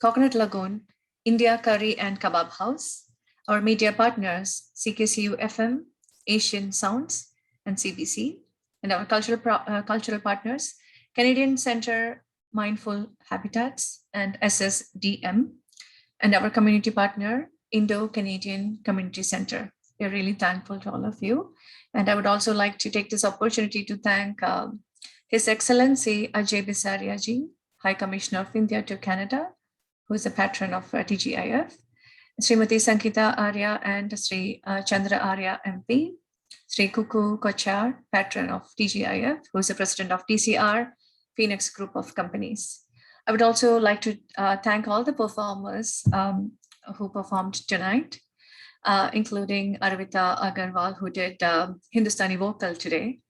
Coconut Lagoon, India Curry and Kebab House, our media partners, CKCU FM, Asian Sounds, and CBC, and our cultural partners, Canadian Center, Mindful Habitats, and SSDM, and our community partner, Indo-Canadian Community Center. We're really thankful to all of you. And I would also like to take this opportunity to thank His Excellency Ajay Bisaria ji, High Commissioner of India to Canada, who is a patron of TGIF, Srimati Sankita Arya and Sri Chandra Arya MP, Sri Kuku Kochar, patron of TGIF, who is the president of TCR, Phoenix Group of Companies. I would also like to thank all the performers who performed tonight, including Aruvita Aggarwal, who did Hindustani vocal today,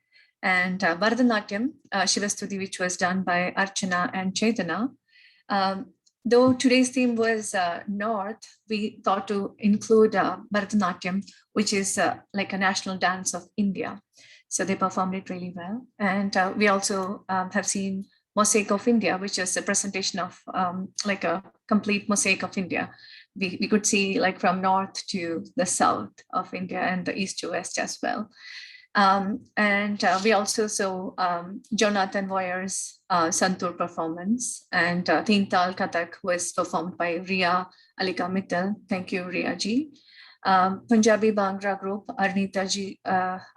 and Bharatanatyam, Shivastuti, which was done by Archana and Chethana. Though today's theme was North, we thought to include Bharatanatyam, which is like a national dance of India. So they performed it really well. And we also have seen Mosaic of India, which is a presentation of like a complete mosaic of India. We could see like from north to the south of India and the east to west as well. And we also saw Jonathan Voyer's Santur performance, and Tintal Kathak was performed by Riya, Alika, Mittal. Thank you, Riya ji. Punjabi Bhangra group,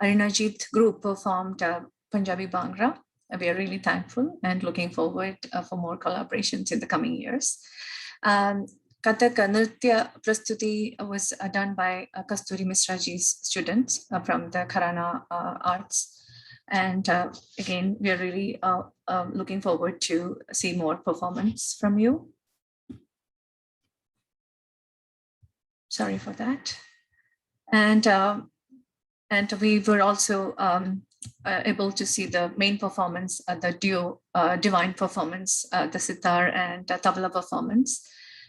Arinajeet group performed Punjabi Bhangra. We are really thankful and looking forward for more collaborations in the coming years. Kathak Nritya Prastuti was done by Kasturi Mishra ji's students from the Gharana Arts. And again, we are really looking forward to see more performance from you. Sorry for that. And we were also able to see the main performance, the duo divine performance, the sitar and tabla performance.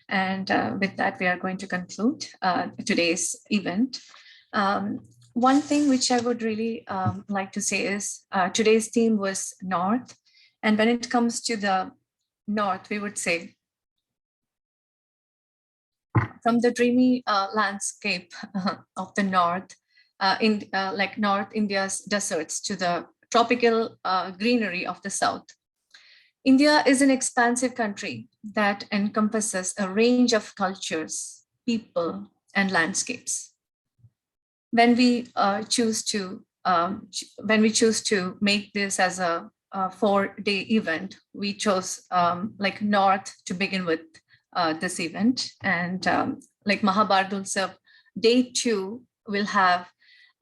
And with that, we are going to conclude today's event. One thing which I would really like to say is today's theme was North. And when it comes to the North, we would say from the dreamy landscape of the North, like North India's deserts to the tropical greenery of the South. India is an expansive country that encompasses a range of cultures, people, and landscapes. When we choose to make this as a 4-day event, we chose like North to begin with this event, and like Maha Bharat Utsav, day 2 will have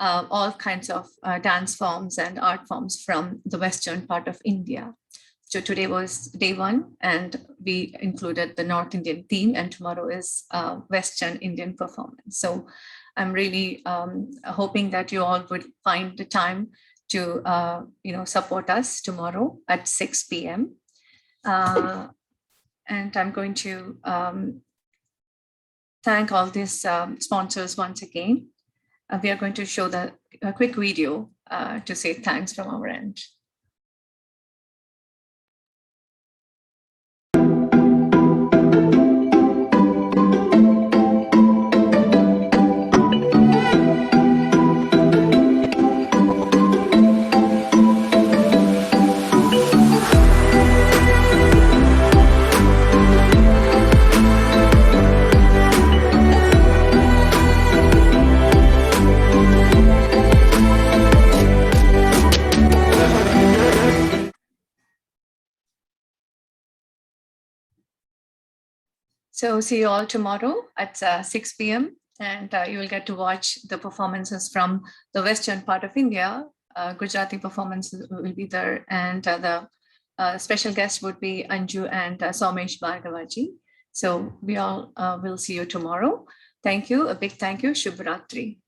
all kinds of dance forms and art forms from the western part of India. So today was day 1, and we included the North Indian theme, and tomorrow is Western Indian performance. So I'm really hoping that you all would find the time to support us tomorrow at 6 p.m. And I'm going to thank all these sponsors once again. We are going to show a quick video to say thanks from our end. So see you all tomorrow at 6 p.m. And you will get to watch the performances from the western part of India. Gujarati performances will be there, and the special guest would be Anju and Somesh Bhargavaji. So we all will see you tomorrow. Thank you. A big thank you. Shubh Ratri.